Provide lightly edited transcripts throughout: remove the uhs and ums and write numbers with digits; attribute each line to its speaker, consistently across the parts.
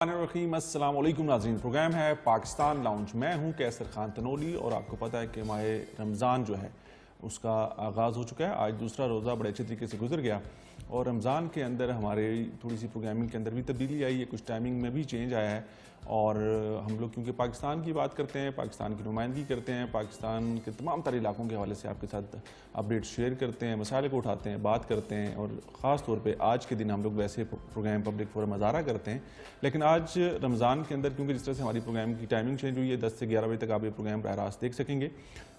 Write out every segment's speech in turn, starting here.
Speaker 1: السلام علیکم ناظرین، پروگرام ہے پاکستان لاؤنج۔ میں ہوں کیسر خان تنولی اور آپ کو پتہ ہے کہ ماہ رمضان جو ہے اس کا آغاز ہو چکا ہے۔ آج دوسرا روزہ بڑے اچھے طریقے سے گزر گیا اور رمضان کے اندر ہمارے تھوڑی سی پروگرامنگ کے اندر بھی تبدیلی آئی ہے، کچھ ٹائمنگ میں بھی چینج آیا ہے اور ہم لوگ کیونکہ پاکستان کی بات کرتے ہیں، پاکستان کی نمائندگی کرتے ہیں، پاکستان کے تمام تر علاقوں کے حوالے سے آپ کے ساتھ اپڈیٹ شیئر کرتے ہیں، مسائل کو اٹھاتے ہیں، بات کرتے ہیں اور خاص طور پہ آج کے دن ہم لوگ ویسے پروگرام پبلک فورم مظاہرہ کرتے ہیں، لیکن آج رمضان کے اندر کیونکہ جس طرح سے ہماری پروگرام کی ٹائمنگ چینج ہوئی ہے 10 سے 11 بجے تک آپ یہ پروگرام براہ راست دیکھ سکیں گے،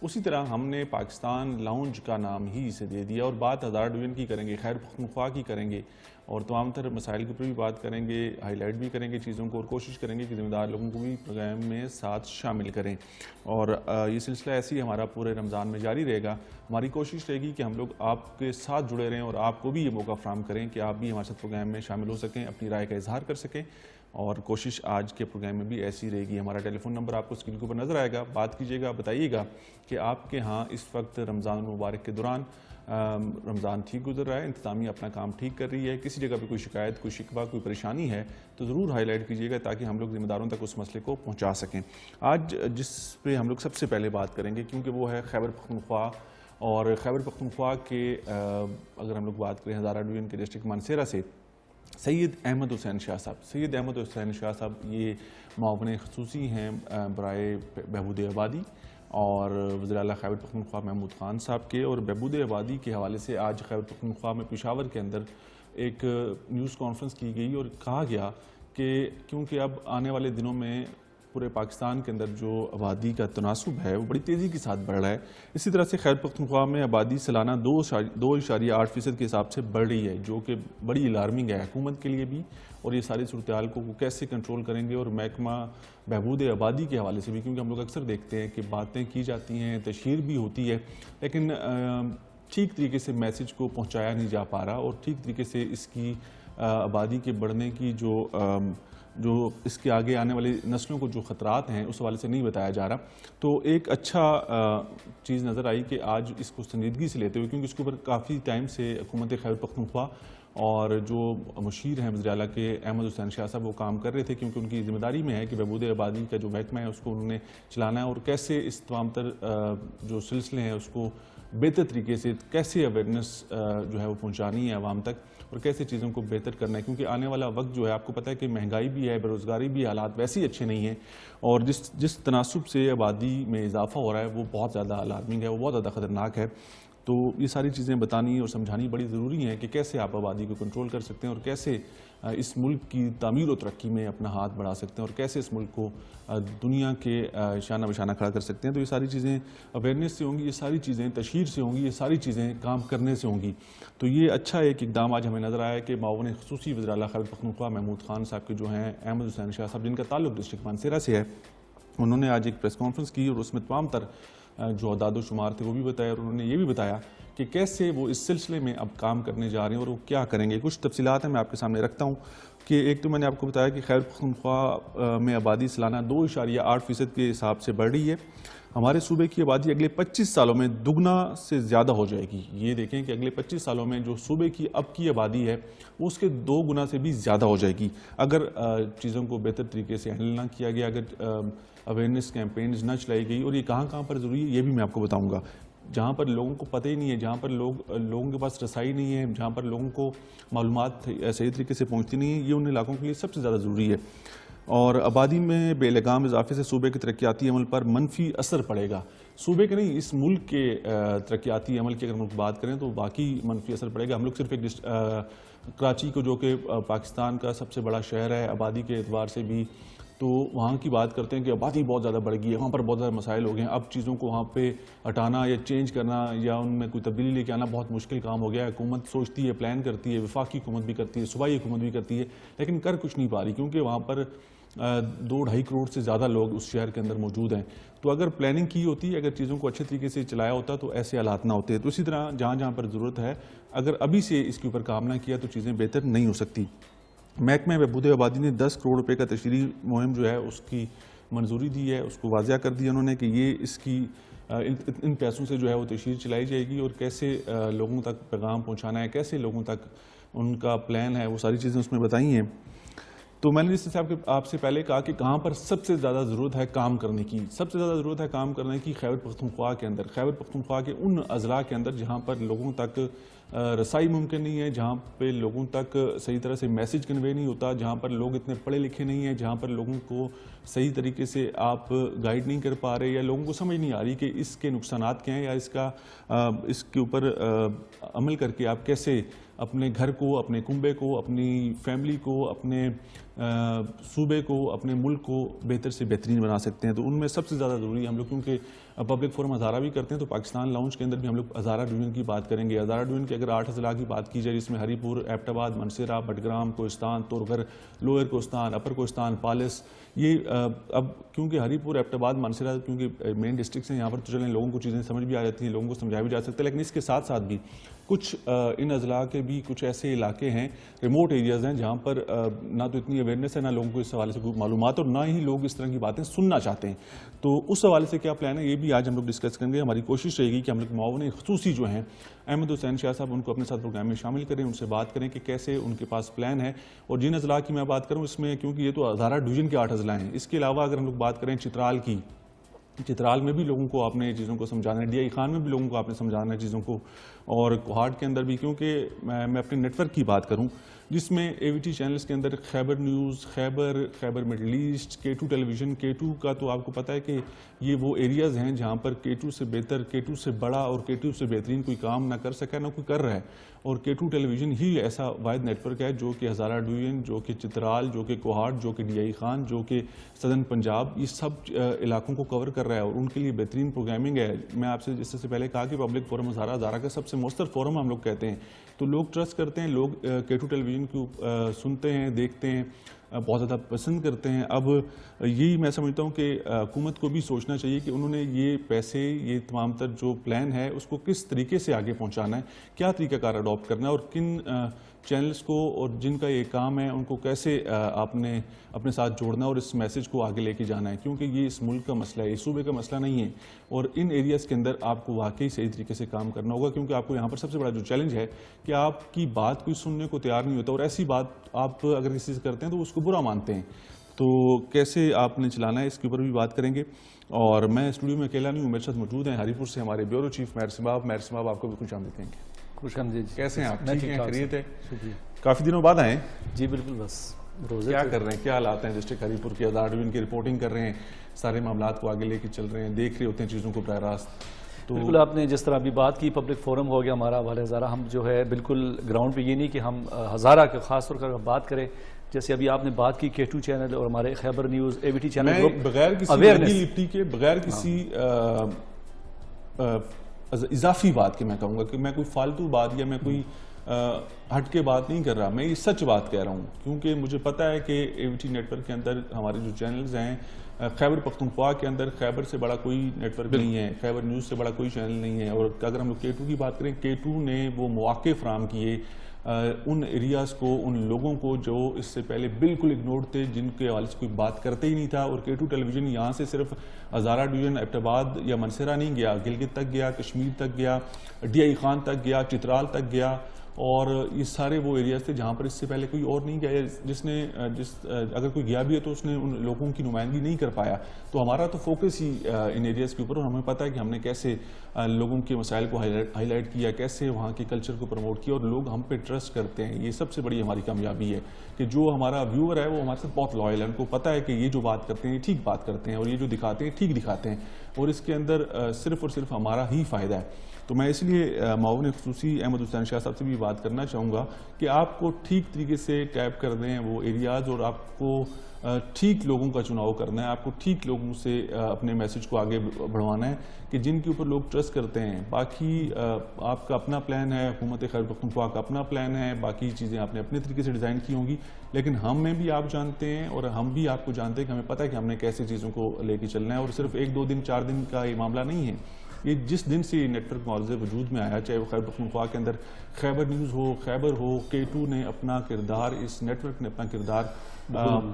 Speaker 1: اسی طرح ہم نے پاکستان لاؤنج کا نام ہی اسے دے دیا اور بات ہزار ڈویژن کی کریں گے، خیر پختونخوا کی کریں گے اور تمام تر مسائل کے اوپر بھی بات کریں گے، ہائی لائٹ بھی کریں گے چیزوں کو اور کوشش کریں گے کہ ذمہ دار لوگوں کو بھی پروگرام میں ساتھ شامل کریں اور یہ سلسلہ ایسے ہی ہمارا پورے رمضان میں جاری رہے گا۔ ہماری کوشش رہے گی کہ ہم لوگ آپ کے ساتھ جڑے رہیں اور آپ کو بھی یہ موقع فراہم کریں کہ آپ بھی ہمارے ساتھ پروگرام میں شامل ہو سکیں، اپنی رائے کا اظہار کر سکیں اور کوشش آج کے پروگرام میں بھی ایسی رہے گی۔ ہمارا ٹیلی فون نمبر آپ کو اسکرین کے اوپر نظر آئے گا، بات کیجیے گا، بتائیے گا کہ آپ کے ہاں اس وقت رمضان المبارک کے دوران رمضان ٹھیک گزر رہا ہے، انتظامیہ اپنا کام ٹھیک کر رہی ہے، کسی جگہ پہ کوئی شکایت، کوئی شکوہ، کوئی پریشانی ہے تو ضرور ہائی لائٹ کیجیے گا تاکہ ہم لوگ ذمہ داروں تک اس مسئلے کو پہنچا سکیں۔ آج جس پہ ہم لوگ سب سے پہلے بات کریں گے کیونکہ وہ ہے خیبر پختونخوا اور خیبر پختونخوا کے اگر ہم لوگ بات کریں ہزارہ ڈویژن کے ڈسٹرکٹ مانسہرہ سے سید احمد حسین شاہ صاحب۔ سید احمد حسین شاہ صاحب یہ معاون خصوصی ہیں برائے بہبود آبادی اور وزیر اعلیٰ خیبر پختونخوا محمود خان صاحب کے، اور بہبود آبادی کے حوالے سے آج خیبر پختونخوا میں پشاور کے اندر ایک نیوز کانفرنس کی گئی اور کہا گیا کہ کیونکہ اب آنے والے دنوں میں پورے پاکستان کے اندر جو آبادی کا تناسب ہے وہ بڑی تیزی کے ساتھ بڑھ رہا ہے، اسی طرح سے خیبر پختونخوا میں آبادی سالانہ 2.8% کے حساب سے بڑھ رہی ہے جو کہ بڑی الارمنگ ہے حکومت کے لیے بھی، اور یہ ساری صورتحال کو کیسے کنٹرول کریں گے اور محکمہ بہبود آبادی کے حوالے سے بھی، کیونکہ ہم لوگ اکثر دیکھتے ہیں کہ باتیں کی جاتی ہیں، تشہیر بھی ہوتی ہے لیکن ٹھیک طریقے سے میسج کو پہنچایا نہیں جا پا رہا اور ٹھیک طریقے سے اس کی آبادی کے بڑھنے کی جو اس کے آگے آنے والی نسلوں کو جو خطرات ہیں اس حوالے سے نہیں بتایا جا رہا۔ تو ایک اچھا چیز نظر آئی کہ آج اس کو سنجیدگی سے لیتے ہوئے، کیونکہ اس کے اوپر کافی ٹائم سے حکومت خیبر پختونخوا اور جو مشیر ہیں وزیر اعلیٰ کے احمد حسین شاہ صاحب وہ کام کر رہے تھے، کیونکہ ان کی ذمہ داری میں ہے کہ بہبود آبادی کا جو محکمہ ہے اس کو انہوں نے چلانا ہے اور کیسے اس تمام تر جو سلسلے ہیں اس کو بہتر طریقے سے کیسے اویئرنیس جو ہے وہ پہنچانی ہے عوام تک اور کیسے چیزوں کو بہتر کرنا ہے، کیونکہ آنے والا وقت جو ہے آپ کو پتہ ہے کہ مہنگائی بھی ہے، بے روزگاری بھی، حالات ویسے ہی اچھے نہیں ہیں اور جس تناسب سے آبادی میں اضافہ ہو رہا ہے وہ بہت زیادہ الارمنگ ہے، وہ بہت زیادہ خطرناک ہے۔ تو یہ ساری چیزیں بتانی اور سمجھانی بڑی ضروری ہیں کہ کیسے آپ آبادی کو کنٹرول کر سکتے ہیں اور کیسے اس ملک کی تعمیر و ترقی میں اپنا ہاتھ بڑھا سکتے ہیں اور کیسے اس ملک کو دنیا کے شانہ بشانہ کھڑا کر سکتے ہیں۔ تو یہ ساری چیزیں اویئرنیس سے ہوں گی، یہ ساری چیزیں تشہیر سے ہوں گی، یہ ساری چیزیں کام کرنے سے ہوں گی۔ تو یہ اچھا ایک اقدام آج ہمیں نظر آیا کہ معاون خصوصی وزیر اعلیٰ خیبر پختونخوا محمود خان صاحب کے جو ہیں احمد حسین شاہ صاحب جن کا تعلق ڈسٹرکٹ مانسہرہ سے ہے، انہوں نے آج ایک پریس کانفرنس کی اور اس میں تمام تر جو اعداد و شمار تھے وہ بھی بتایا اور انہوں نے یہ بھی بتایا کہ کیسے وہ اس سلسلے میں اب کام کرنے جا رہے ہیں اور وہ کیا کریں گے۔ کچھ تفصیلات ہیں میں آپ کے سامنے رکھتا ہوں کہ ایک تو میں نے آپ کو بتایا کہ خیبر پختونخوا میں آبادی سالانہ 2.8% کے حساب سے بڑھ رہی ہے۔ ہمارے صوبے کی آبادی اگلے 25 سالوں میں دگنا سے زیادہ ہو جائے گی۔ یہ دیکھیں کہ اگلے 25 سالوں میں جو صوبے کی اب کی آبادی ہے وہ اس کے 2 گنا سے بھی زیادہ ہو جائے گی اگر چیزوں کو بہتر طریقے سے ہینڈل نہ کیا گیا، اگر اویئرنیس کیمپینز نہ چلائی گئی، اور یہ کہاں پر ضروری ہے یہ بھی میں آپ کو بتاؤں گا۔ جہاں پر لوگوں کو پتہ ہی نہیں ہے، جہاں پر لوگوں کے پاس رسائی نہیں ہے، جہاں پر لوگوں کو معلومات صحیح طریقے سے پہنچتی نہیں ہے، یہ ان علاقوں کے لیے سب سے زیادہ ضروری ہے اور آبادی میں بے لگام اضافے سے صوبے کے ترقیاتی عمل پر منفی اثر پڑے گا۔ صوبے کے نہیں، اس ملک کے ترقیاتی عمل کی اگر ہم بات کریں تو باقی منفی اثر پڑے گا۔ ہم لوگ صرف ایک کراچی کو جو کہ پاکستان کا سب سے بڑا شہر ہے آبادی کے اعتبار سے بھی، تو وہاں کی بات کرتے ہیں کہ آبادی بہت زیادہ بڑھ گئی ہے، وہاں پر بہت زیادہ مسائل ہو گئے ہیں، اب چیزوں کو وہاں پہ ہٹانا یا چینج کرنا یا ان میں کوئی تبدیلی لے کے آنا بہت مشکل کام ہو گیا ہے۔ حکومت سوچتی ہے، پلان کرتی ہے، وفاقی حکومت بھی کرتی ہے، صوبائی حکومت بھی کرتی ہے، لیکن کر کچھ نہیں پا رہی کیونکہ وہاں پر 2-2.5 کروڑ سے زیادہ لوگ اس شہر کے اندر موجود ہیں۔ تو اگر پلاننگ کی ہوتی، اگر چیزوں کو اچھے طریقے سے چلایا ہوتا تو ایسے حالات نہ ہوتے۔ تو اسی طرح جہاں پر ضرورت ہے اگر ابھی سے اس کے اوپر کام نہ کیا تو چیزیں بہتر نہیں ہو سکتی۔ محکمہ بہبود آبادی نے 10 کروڑ روپے کا تشہیری مہم جو ہے اس کی منظوری دی ہے، اس کو واضح کر دیا انہوں نے کہ یہ اس کی ان پیسوں سے جو ہے وہ تشہیر چلائی جائے گی اور کیسے لوگوں تک پیغام پہنچانا ہے، کیسے لوگوں تک ان کا پلان ہے، وہ ساری چیزیں اس میں بتائی ہیں۔ تو میں نے جس سے آپ سے پہلے کہا کہ کہاں پر سب سے زیادہ ضرورت ہے کام کرنے کی، سب سے زیادہ ضرورت ہے کام کرنے کی خیبر پختونخوا کے اندر، خیبر پختونخوا کے ان اضلاع کے اندر جہاں پر لوگوں تک رسائی ممکن نہیں ہے، جہاں پہ لوگوں تک صحیح طرح سے میسج کنوے نہیں ہوتا، جہاں پر لوگ اتنے پڑھے لکھے نہیں ہیں، جہاں پر لوگوں کو صحیح طریقے سے آپ گائیڈ نہیں کر پا رہے یا لوگوں کو سمجھ نہیں آ رہی کہ اس کے نقصانات کیا ہیں یا اس کے اوپر عمل کر کے آپ کیسے اپنے گھر کو، اپنے کنبے کو، اپنی فیملی کو، اپنے صوبے کو، اپنے ملک کو بہتر سے بہترین بنا سکتے ہیں۔ تو ان میں سب سے زیادہ ضروری ہم لوگ کیونکہ پبلک فورم ہزارہ بھی کرتے ہیں تو پاکستان لاؤنج کے اندر بھی ہم لوگ ہزارہ ڈویژن کی بات کریں گے۔ ہزارہ ڈویژن کی اگر 8 اضلاع کی بات کی جائے جس میں ہری پور، ایبٹ آباد، منصیرہ، بٹگرام، کوہستان، تورگھر، لوئر کوہستان، اپر کوہستان، پالس، یہ اب کیونکہ ہری پور، ایبٹ آباد، منصیرہ کیونکہ مین ڈسٹرکٹس ہیں یہاں پر تو چلیں لوگوں کو چیزیں سمجھ بھی آ جاتی ہیں، لوگوں کو سمجھایا بھی جا سکتا ہے، لیکن اس کے ساتھ ساتھ بھی کچھ ان اضلاع کے بھی کچھ ایسے علاقے ہیں، ریموٹ ایریاز ہیں جہاں پر نہ تو اتنی اویئرنیس ہے، نہ لوگوں کو اس حوالے سے کوئی معلومات اور نہ ہی لوگ اس طرح کی باتیں سننا چاہتے ہیں۔ تو اس حوالے سے کیا پلان ہے یہ بھی آج ہم لوگ ڈسکس کریں گے۔ ہماری کوشش رہے گی کہ ہم لوگ معاون خصوصی جو ہیں احمد حسین شاہ صاحب ان کو اپنے ساتھ پروگرام میں شامل کریں، ان سے بات کریں کہ کیسے ان کے پاس پلان ہے۔ اور جن اضلاع کی میں بات کروں اس میں کیونکہ یہ تو ہزارہ ڈویژن کے 8 اضلاع ہیں، اس کے علاوہ اگر ہم لوگ بات کریں چترال کی، چترال میں بھی لوگوں کو آپ نے چیزوں کو سمجھانا ہے، ڈی آئی خان میں بھی لوگوں کو آپ نے سمجھانا ہے چیزوں کو، اور کوہاٹ کے اندر بھی، کیونکہ میں اپنے نیٹ ورک کی بات کروں جس میں اے وی ٹی چینلز کے اندر خیبر نیوز، خیبر مڈل ایسٹ، K2 ٹیلی ویژن، K2 کا تو آپ کو پتہ ہے کہ یہ وہ ایریاز ہیں جہاں پر K2 سے بہتر، K2 سے بڑا اور K2 سے بہترین کوئی کام نہ کر سکا، نہ کوئی کر رہا ہے، اور K2 ٹیلی ویژن ہی ایسا واحد نیٹ ورک ہے جو کہ ہزارہ ڈویژن، جو کہ چترال، جو کہ کوہاٹ، جو کہ ڈی آئی خان، جو کہ سدرن پنجاب، یہ سب علاقوں کو کور کر رہا ہے اور ان کے لیے بہترین پروگرامنگ ہے۔ میں آپ سے جس سے پہلے کہا کہ پبلک فورم ہزارہ کا سب سے مؤثر فورم ہم لوگ کہتے ہیں، تو لوگ ٹرسٹ کرتے ہیں، لوگ K2 ٹیلی ویژن کو سنتے ہیں، دیکھتے ہیں، بہت زیادہ پسند کرتے ہیں۔ اب یہی میں سمجھتا ہوں کہ حکومت کو بھی سوچنا چاہیے کہ انہوں نے یہ پیسے، یہ تمام تر جو پلان ہے اس کو کس طریقے سے آگے پہنچانا ہے، کیا طریقہ کار اڈاپٹ کرنا ہے، اور کن چینلز کو اور جن کا یہ کام ہے ان کو کیسے آپ نے اپنے ساتھ جوڑنا اور اس میسج کو آگے لے کے جانا ہے، کیونکہ یہ اس ملک کا مسئلہ ہے، اس صوبے کا مسئلہ نہیں ہے، اور ان ایریاز کے اندر آپ کو واقعی صحیح طریقے سے کام کرنا ہوگا، کیونکہ آپ کو یہاں پر سب سے بڑا جو چیلنج ہے کہ آپ کی بات کوئی سننے کو تیار نہیں ہوتا، اور ایسی بات آپ اگر کسی سے کرتے ہیں تو اس کو برا مانتے ہیں، تو کیسے آپ نے چلانا ہے اس کے اوپر بھی بات کریں گے۔ اور میں اسٹوڈیو میں اکیلا نہیں ہوں، میرے ساتھ موجود ہیں ہری پور سے ہمارے بیورو چیف مہر صاحب، آپ کو بھی خوش آمدید کہیں گے۔
Speaker 2: خوش آمدید۔
Speaker 1: کیسے ہیں آپ؟ ٹھیک ہیں، خیریت ہے؟
Speaker 2: شکریہ۔
Speaker 1: کافی دنوں بعد آئے ہیں؟
Speaker 2: جی بالکل، بس روزے
Speaker 1: کیا کر رہے ہیں، کیا حالات ہیں ڈسٹرکٹ ہری پور کے؟ ہزارہ ڈویژن کی رپورٹنگ کر رہے ہیں، سارے معاملات کو آگے لے کے چل رہے ہیں، دیکھ رہے ہوتے ہیں چیزوں کو براہ راست۔ تو
Speaker 2: بالکل آپ نے جس طرح ابھی بات کی، پبلک فورم ہو گیا ہمارا حوالہ ہزارہ، ہم جو ہے بالکل گراؤنڈ پہ یہ نہیں کہ ہم ہزارہ کے خاص طور پر بات کریں، جیسے ابھی آپ نے بات کی K2 چینل اور ہمارے خیبر نیوز، اے وی ٹی چینل،
Speaker 1: میں بغیر کسی لگی لپٹی کے، بغیر کسی اضافی بات کے میں کہوں گا کہ میں کوئی فالتو بات یا میں کوئی ہٹ کے بات نہیں کر رہا، میں یہ سچ بات کہہ رہا ہوں، کیونکہ مجھے پتہ ہے کہ اے وی ٹی نیٹ ورک کے اندر ہمارے جو چینلز ہیں، خیبر پختونخوا کے اندر خیبر سے بڑا کوئی نیٹ ورک نہیں ہے، خیبر نیوز سے بڑا کوئی چینل نہیں ہے، اور اگر ہم لوگ K2 کی بات کریں، K2 نے وہ مواقع فراہم کیے ان ایریاز کو، ان لوگوں کو جو اس سے پہلے بالکل اگنورڈ تھے، جن کے حوالے سے کوئی بات کرتے ہی نہیں تھا، اور K2 ٹیلی ویژن یہاں سے صرف ہزارہ ڈویژن، ایبٹ آباد یا منصیرہ نہیں گیا، گلگت تک گیا، کشمیر تک گیا، ڈی آئی خان تک گیا، چترال تک گیا، اور یہ سارے وہ ایریاز تھے جہاں پر اس سے پہلے کوئی اور نہیں گیا، اگر کوئی گیا بھی ہے تو اس نے ان لوگوں کی نمائندگی نہیں کر پایا۔ تو ہمارا تو فوکس ہی ان ایریاز کے اوپر، اور ہمیں پتہ ہے کہ ہم نے کیسے لوگوں کے مسائل کو ہائی لائٹ کیا، کیسے وہاں کے کلچر کو پروموٹ کیا، اور لوگ ہم پہ ٹرسٹ کرتے ہیں۔ یہ سب سے بڑی ہماری کامیابی ہے کہ جو ہمارا ویور ہے وہ ہمارے ساتھ بہت لائل ہے، ان کو پتہ ہے کہ یہ جو بات کرتے ہیں یہ ٹھیک بات کرتے ہیں، اور یہ جو دکھاتے ہیں ٹھیک دکھاتے ہیں، اور اس کے اندر صرف اور صرف ہمارا ہی فائدہ ہے۔ تو میں اس لیے معاون خصوصی احمد حسین شاہ صاحب سے بھی بات کرنا چاہوں گا کہ آپ کو ٹھیک طریقے سے ٹیپ کر دیں وہ ایریاز، اور آپ کو ٹھیک لوگوں کا چناؤ کرنا ہے، آپ کو ٹھیک لوگوں سے اپنے میسج کو آگے بڑھوانا ہے کہ جن کے اوپر لوگ ٹرسٹ کرتے ہیں۔ باقی آپ کا اپنا پلان ہے، حکومت خیبر پختونخوا کا اپنا پلان ہے، باقی چیزیں آپ نے اپنے طریقے سے ڈیزائن کی ہوں گی، لیکن ہمیں بھی آپ جانتے ہیں اور ہم بھی آپ کو جانتے ہیں کہ ہمیں پتہ ہے کہ ہم نے کیسے چیزوں کو لے کے چلنا ہے، اور صرف 1 2 دن 4 دن کا یہ معاملہ نہیں ہے۔ یہ جس دن سے یہ نیٹ ورک معاوضے وجود میں آیا، چاہے وہ خیبر پختونخوا کے اندر خیبر نیوز ہو، خیبر ہو، K2 نے اپنا کردار، اس نیٹ ورک نے اپنا کردار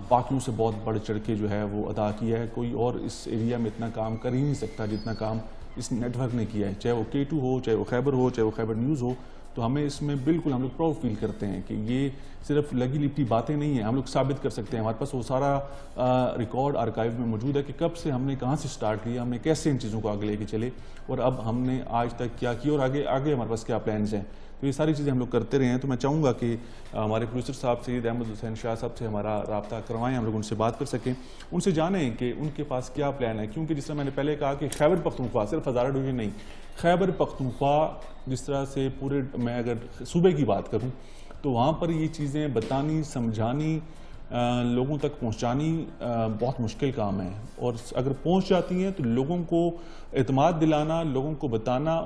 Speaker 1: باقیوں سے بہت بڑھ چڑھ کے جو ہے وہ ادا کیا ہے۔ کوئی اور اس ایریا میں اتنا کام کر ہی نہیں سکتا جتنا کام اس نیٹ ورک نے کیا ہے، چاہے وہ K2 ہو، چاہے وہ خیبر ہو، چاہے وہ خیبر نیوز ہو۔ تو ہمیں اس میں بالکل ہم لوگ پراؤڈ فیل کرتے ہیں کہ یہ صرف لگی لپٹی باتیں نہیں ہیں, ہم لوگ ثابت کر سکتے ہیں. ہمارے پاس وہ سارا ریکارڈ آرکائیو میں موجود ہے کہ کب سے ہم نے کہاں سے سٹارٹ کیا, ہم نے کیسے ان چیزوں کو آگے لے کے چلے, اور اب ہم نے آج تک کیا کیا, اور آگے ہمارے پاس کیا پلانز ہیں. تو یہ ساری چیزیں ہم لوگ کرتے رہے ہیں. تو میں چاہوں گا کہ ہمارے پروڈیوسر صاحب سید احمد حسین شاہ صاحب سے ہمارا رابطہ کروائیں, ہم لوگ ان سے بات کر سکیں, ان سے جانیں کہ ان کے پاس کیا پلان ہے. کیونکہ جس طرح میں نے پہلے کہا کہ خیبر پختونخوا صرف ہزارہ ڈویژن نہیں, خیبر پختونخوا جس طرح سے پورے, میں اگر صوبے کی بات کروں تو وہاں پر یہ چیزیں بتانی, سمجھانی, لوگوں تک پہنچانی بہت مشکل کام ہے. اور اگر پہنچ جاتی ہیں تو لوگوں کو اعتماد دلانا, لوگوں کو بتانا,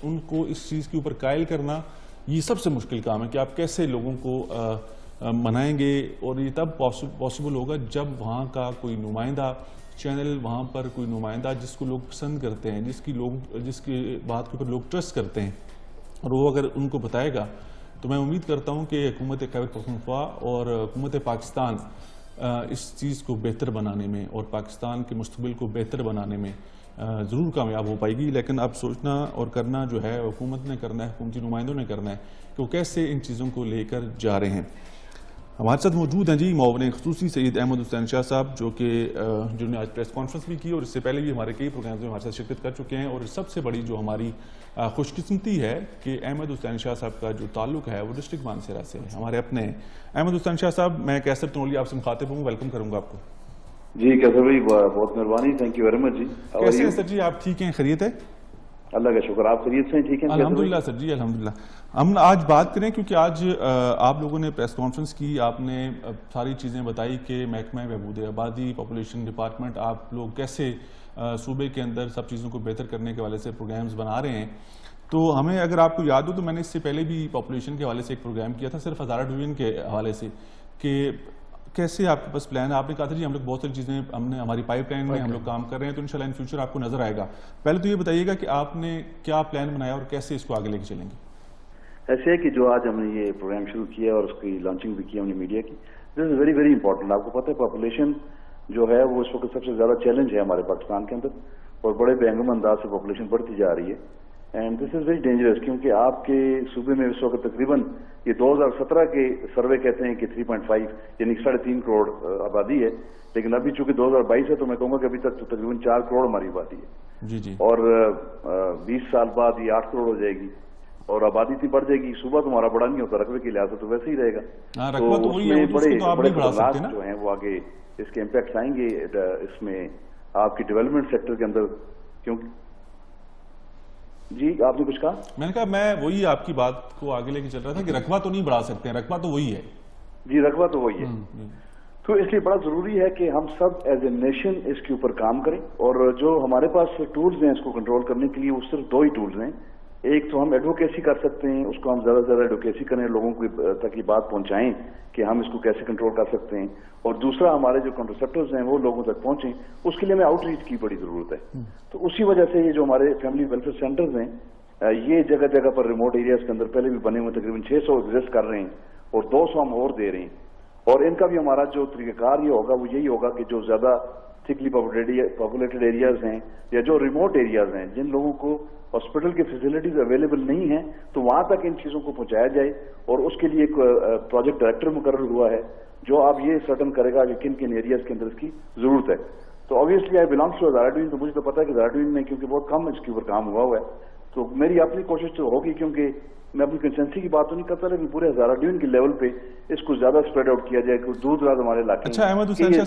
Speaker 1: ان کو اس چیز کے اوپر قائل کرنا, یہ سب سے مشکل کام ہے کہ آپ کیسے لوگوں کو منائیں گے. اور یہ تب پاسبل ہوگا جب وہاں کا کوئی نمائندہ چینل, وہاں پر کوئی نمائندہ جس کو لوگ پسند کرتے ہیں, جس کی بات کے اوپر لوگ ٹرسٹ کرتے ہیں, اور وہ اگر ان کو بتائے گا, تو میں امید کرتا ہوں کہ حکومت خیبر پختونخوا اور حکومت پاکستان اس چیز کو بہتر بنانے میں اور پاکستان کے مستقبل کو بہتر بنانے میں ضرور کامیاب ہو پائے گی. لیکن اب سوچنا اور کرنا جو ہے حکومت نے کرنا ہے, حکومتی نمائندوں نے کرنا ہے کہ وہ کیسے ان چیزوں کو لے کر جا رہے ہیں. ہمارے ساتھ موجود ہیں جی معاون خصوصی سید احمد حسین شاہ صاحب, جنہوں نے آج پریس کانفرنس بھی کی اور اس سے پہلے بھی ہمارے کئی پروگرامز میں ہمارے ساتھ شرکت کر چکے ہیں. اور سب سے بڑی جو ہماری خوش قسمتی ہے کہ احمد حسین شاہ صاحب کا جو تعلق ہے وہ ڈسٹرکٹ مانسہرہ سے ہے, ہمارے اپنے ہیں. احمد حسین شاہ صاحب, میں کیسر تنولی آپ سے مخاطب ہوں, ویلکم کروں گا آپ کو.
Speaker 3: جی کیسر بھائی بہت مہربانی, تھینک یو ویری مچ. جی
Speaker 1: کیسے ہیں سر جی آپ, ٹھیک ہیں, خیریت ہے؟
Speaker 3: اللہ کا شکر, آپ خیریت سے ہیں؟ ٹھیک ہیں
Speaker 1: الحمدللہ سر جی, الحمدللہ. ہم آج بات کریں کیونکہ آج آپ لوگوں نے پریس کانفرنس کی, آپ نے ساری چیزیں بتائی کہ محکمہ بہبود آبادی, پاپولیشن ڈپارٹمنٹ, آپ لوگ کیسے صوبے کے اندر سب چیزوں کو بہتر کرنے کے حوالے سے پروگرامز بنا رہے ہیں. تو ہمیں اگر آپ کو یاد ہو تو میں نے اس سے پہلے بھی پاپولیشن کے حوالے سے ایک پروگرام کیا تھا صرف ہزارہ ڈویژن کے حوالے سے, کہ کیسے آپ کے پاس پلان ہے. آپ نے کہا تھا جی ہم لوگ بہت ساری چیزیں ہماری پائپ لائن میں ہم لوگ کام کر رہے ہیں, تو انشاءاللہ ان فیوچر آپ کو نظر آئے گا. پہلے تو یہ بتائیے گا کہ آپ نے کیا پلان بنایا اور کیسے اس کو آگے لے کے چلیں گے.
Speaker 3: ایسے ہے کہ جو آج ہم نے یہ پروگرام شروع کیا اور اس کی لانچنگ بھی کی ہم نے میڈیا کی, دس از ویری ویری امپورٹنٹ. آپ کو پتہ ہے پاپولیشن جو ہے وہ اس وقت سب سے زیادہ چیلنج ہے ہمارے پاکستان کے اندر, اور بڑے بے ہنگم انداز سے پاپولیشن بڑھتی جا رہی ہے. And this is very dangerous, کیونکہ آپ کے صوبے میں اس وقت تقریباً یہ 2017 کے سروے کہتے ہیں کہ 3.5 یعنی 3.5 کروڑ آبادی ہے, لیکن ابھی چونکہ 2022 ہے تو میں کہوں گا کہ ابھی تک تقریباً 4 کروڑ ہماری آبادی ہے.
Speaker 1: جی جی.
Speaker 3: اور 20 سال بعد یہ 8 کروڑ ہو جائے گی, اور آبادی اتنی بڑھ جائے گی. صوبہ تمہارا بڑا نہیں ہوتا, رقبے کے لحاظ سے تو ویسے ہی رہے گا. تو اس میں بڑے خطرناک جو ہیں وہ آگے اس کے امپیکٹس آئیں گے اس میں آپ کی ڈیولپمنٹ سیکٹر کے اندر. کیونکہ جی آپ نے کچھ کہا؟
Speaker 1: میں نے کہا میں وہی آپ کی بات کو آگے لے کے چل رہا تھا کہ رقبہ تو نہیں بڑھا سکتے ہیں, رقبہ تو وہی ہے.
Speaker 3: جی رقبہ تو وہی ہے. تو اس لیے بڑا ضروری ہے کہ ہم سب ایز اے نیشن اس کے اوپر کام کریں, اور جو ہمارے پاس ٹولز ہیں اس کو کنٹرول کرنے کے لیے وہ صرف 2 ہی ٹولز ہیں. ایک تو ہم ایڈوکیسی کر سکتے ہیں, اس کو ہم زیادہ سے زیادہ ایڈوکیسی کریں, لوگوں کو تک یہ بات پہنچائیں کہ ہم اس کو کیسے کنٹرول کر سکتے ہیں. اور دوسرا ہمارے جو کنٹرسیپٹرز ہیں وہ لوگوں تک پہنچیں, اس کے لیے ہمیں آؤٹ ریچ کی بڑی ضرورت ہے. تو اسی وجہ سے یہ جو ہمارے فیملی ویلفیئر سینٹرز ہیں یہ جگہ جگہ پر ریموٹ ایریاز کے اندر پہلے بھی بنے ہوئے تقریباً 600 ایگزسٹ کر رہے ہیں, اور 200 ہم اور دے رہے ہیں. اور ان کا بھی ہمارا جو طریقہ کار یہ ہوگا وہ یہی ہوگا کہ جو زیادہ تھکلی پاپولیٹڈ ایریاز ہیں یا جو ریموٹ ایریاز ہیں جن لوگوں کو ہاسپٹل کی فیسلٹیز اویلیبل نہیں ہیں, تو وہاں تک ان چیزوں کو پہنچایا جائے. اور اس کے لیے ایک پروجیکٹ ڈائریکٹر مقرر ہوا ہے جو اب یہ سرٹن کرے گا کہ کن کن ایریاز کے اندر اس کی ضرورت ہے. تو obviously I belongs to Hazara division, تو مجھے تو پتا ہے کہ ہزارہ ڈویژن میں کیونکہ بہت کم اس کے اوپر کام ہوا ہے, تو میری اپنی کوشش تو ہوگی, کیونکہ میں اپنی کنسنسی کی بات تو نہیں کرتا, لیکن پورے ہزارہ ڈویژن کے لیول پہ اس کو زیادہ اسپریڈ آؤٹ کیا جائے کہ دور دراز ہمارے علاقے.
Speaker 1: اچھا احمد حسین شاہ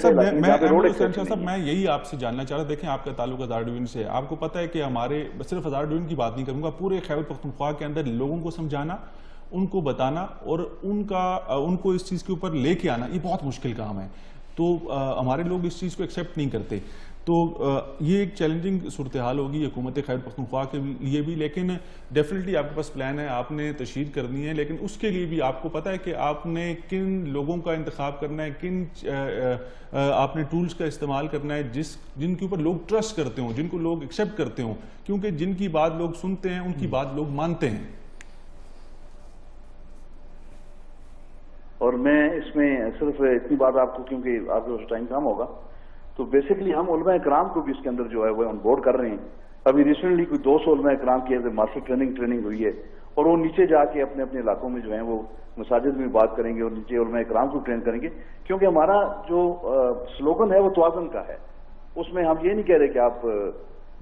Speaker 1: صاحب, میں یہی آپ سے جاننا چاہ رہا, دیکھیں آپ کا تعلق ہزارہ ڈویژن سے, آپ کو پتہ ہے کہ ہمارے صرف ہزارہ ڈویژن کی بات نہیں کروں گا, پورے خیبر پختونخوا کے اندر لوگوں کو سمجھانا, ان کو بتانا اور ان کو اس چیز کے اوپر لے کے آنا یہ بہت مشکل کام ہے. تو ہمارے لوگ اس چیز کو ایکسیپٹ نہیں کرتے. تو یہ ایک چیلنجنگ صورتحال ہوگی حکومت خیبر پختونخوا کے لیے بھی, لیکن ڈیفینیٹلی آپ کے پاس پلان ہے, آپ نے تشہیر کرنی ہے, لیکن اس کے لیے بھی آپ کو پتہ ہے کہ آپ نے کن لوگوں کا انتخاب کرنا ہے, کن آپ نے ٹولز کا استعمال کرنا ہے جن کے اوپر لوگ ٹرسٹ کرتے ہوں, جن کو لوگ ایکسیپٹ کرتے ہوں, کیونکہ جن کی بات لوگ سنتے ہیں ان کی بات لوگ مانتے ہیں.
Speaker 3: اور میں اس میں صرف اتنی بات آپ کو, کیونکہ آپ کو ٹائم کم ہوگا, تو بیسکلی ہم علماء اکرام کو بھی اس کے اندر جو ہے وہ آن بورڈ کر رہے ہیں. ابھی ریسنٹلی کوئی 200 علماء اکرام کی ماسٹر ٹریننگ ہوئی ہے, اور وہ نیچے جا کے اپنے اپنے علاقوں میں جو ہیں وہ مساجد میں بات کریں گے اور نیچے علماء کرام کو ٹرین کریں گے، کیونکہ ہمارا جو سلوگن ہے وہ توازن کا ہے. اس میں ہم یہ نہیں کہہ رہے کہ آپ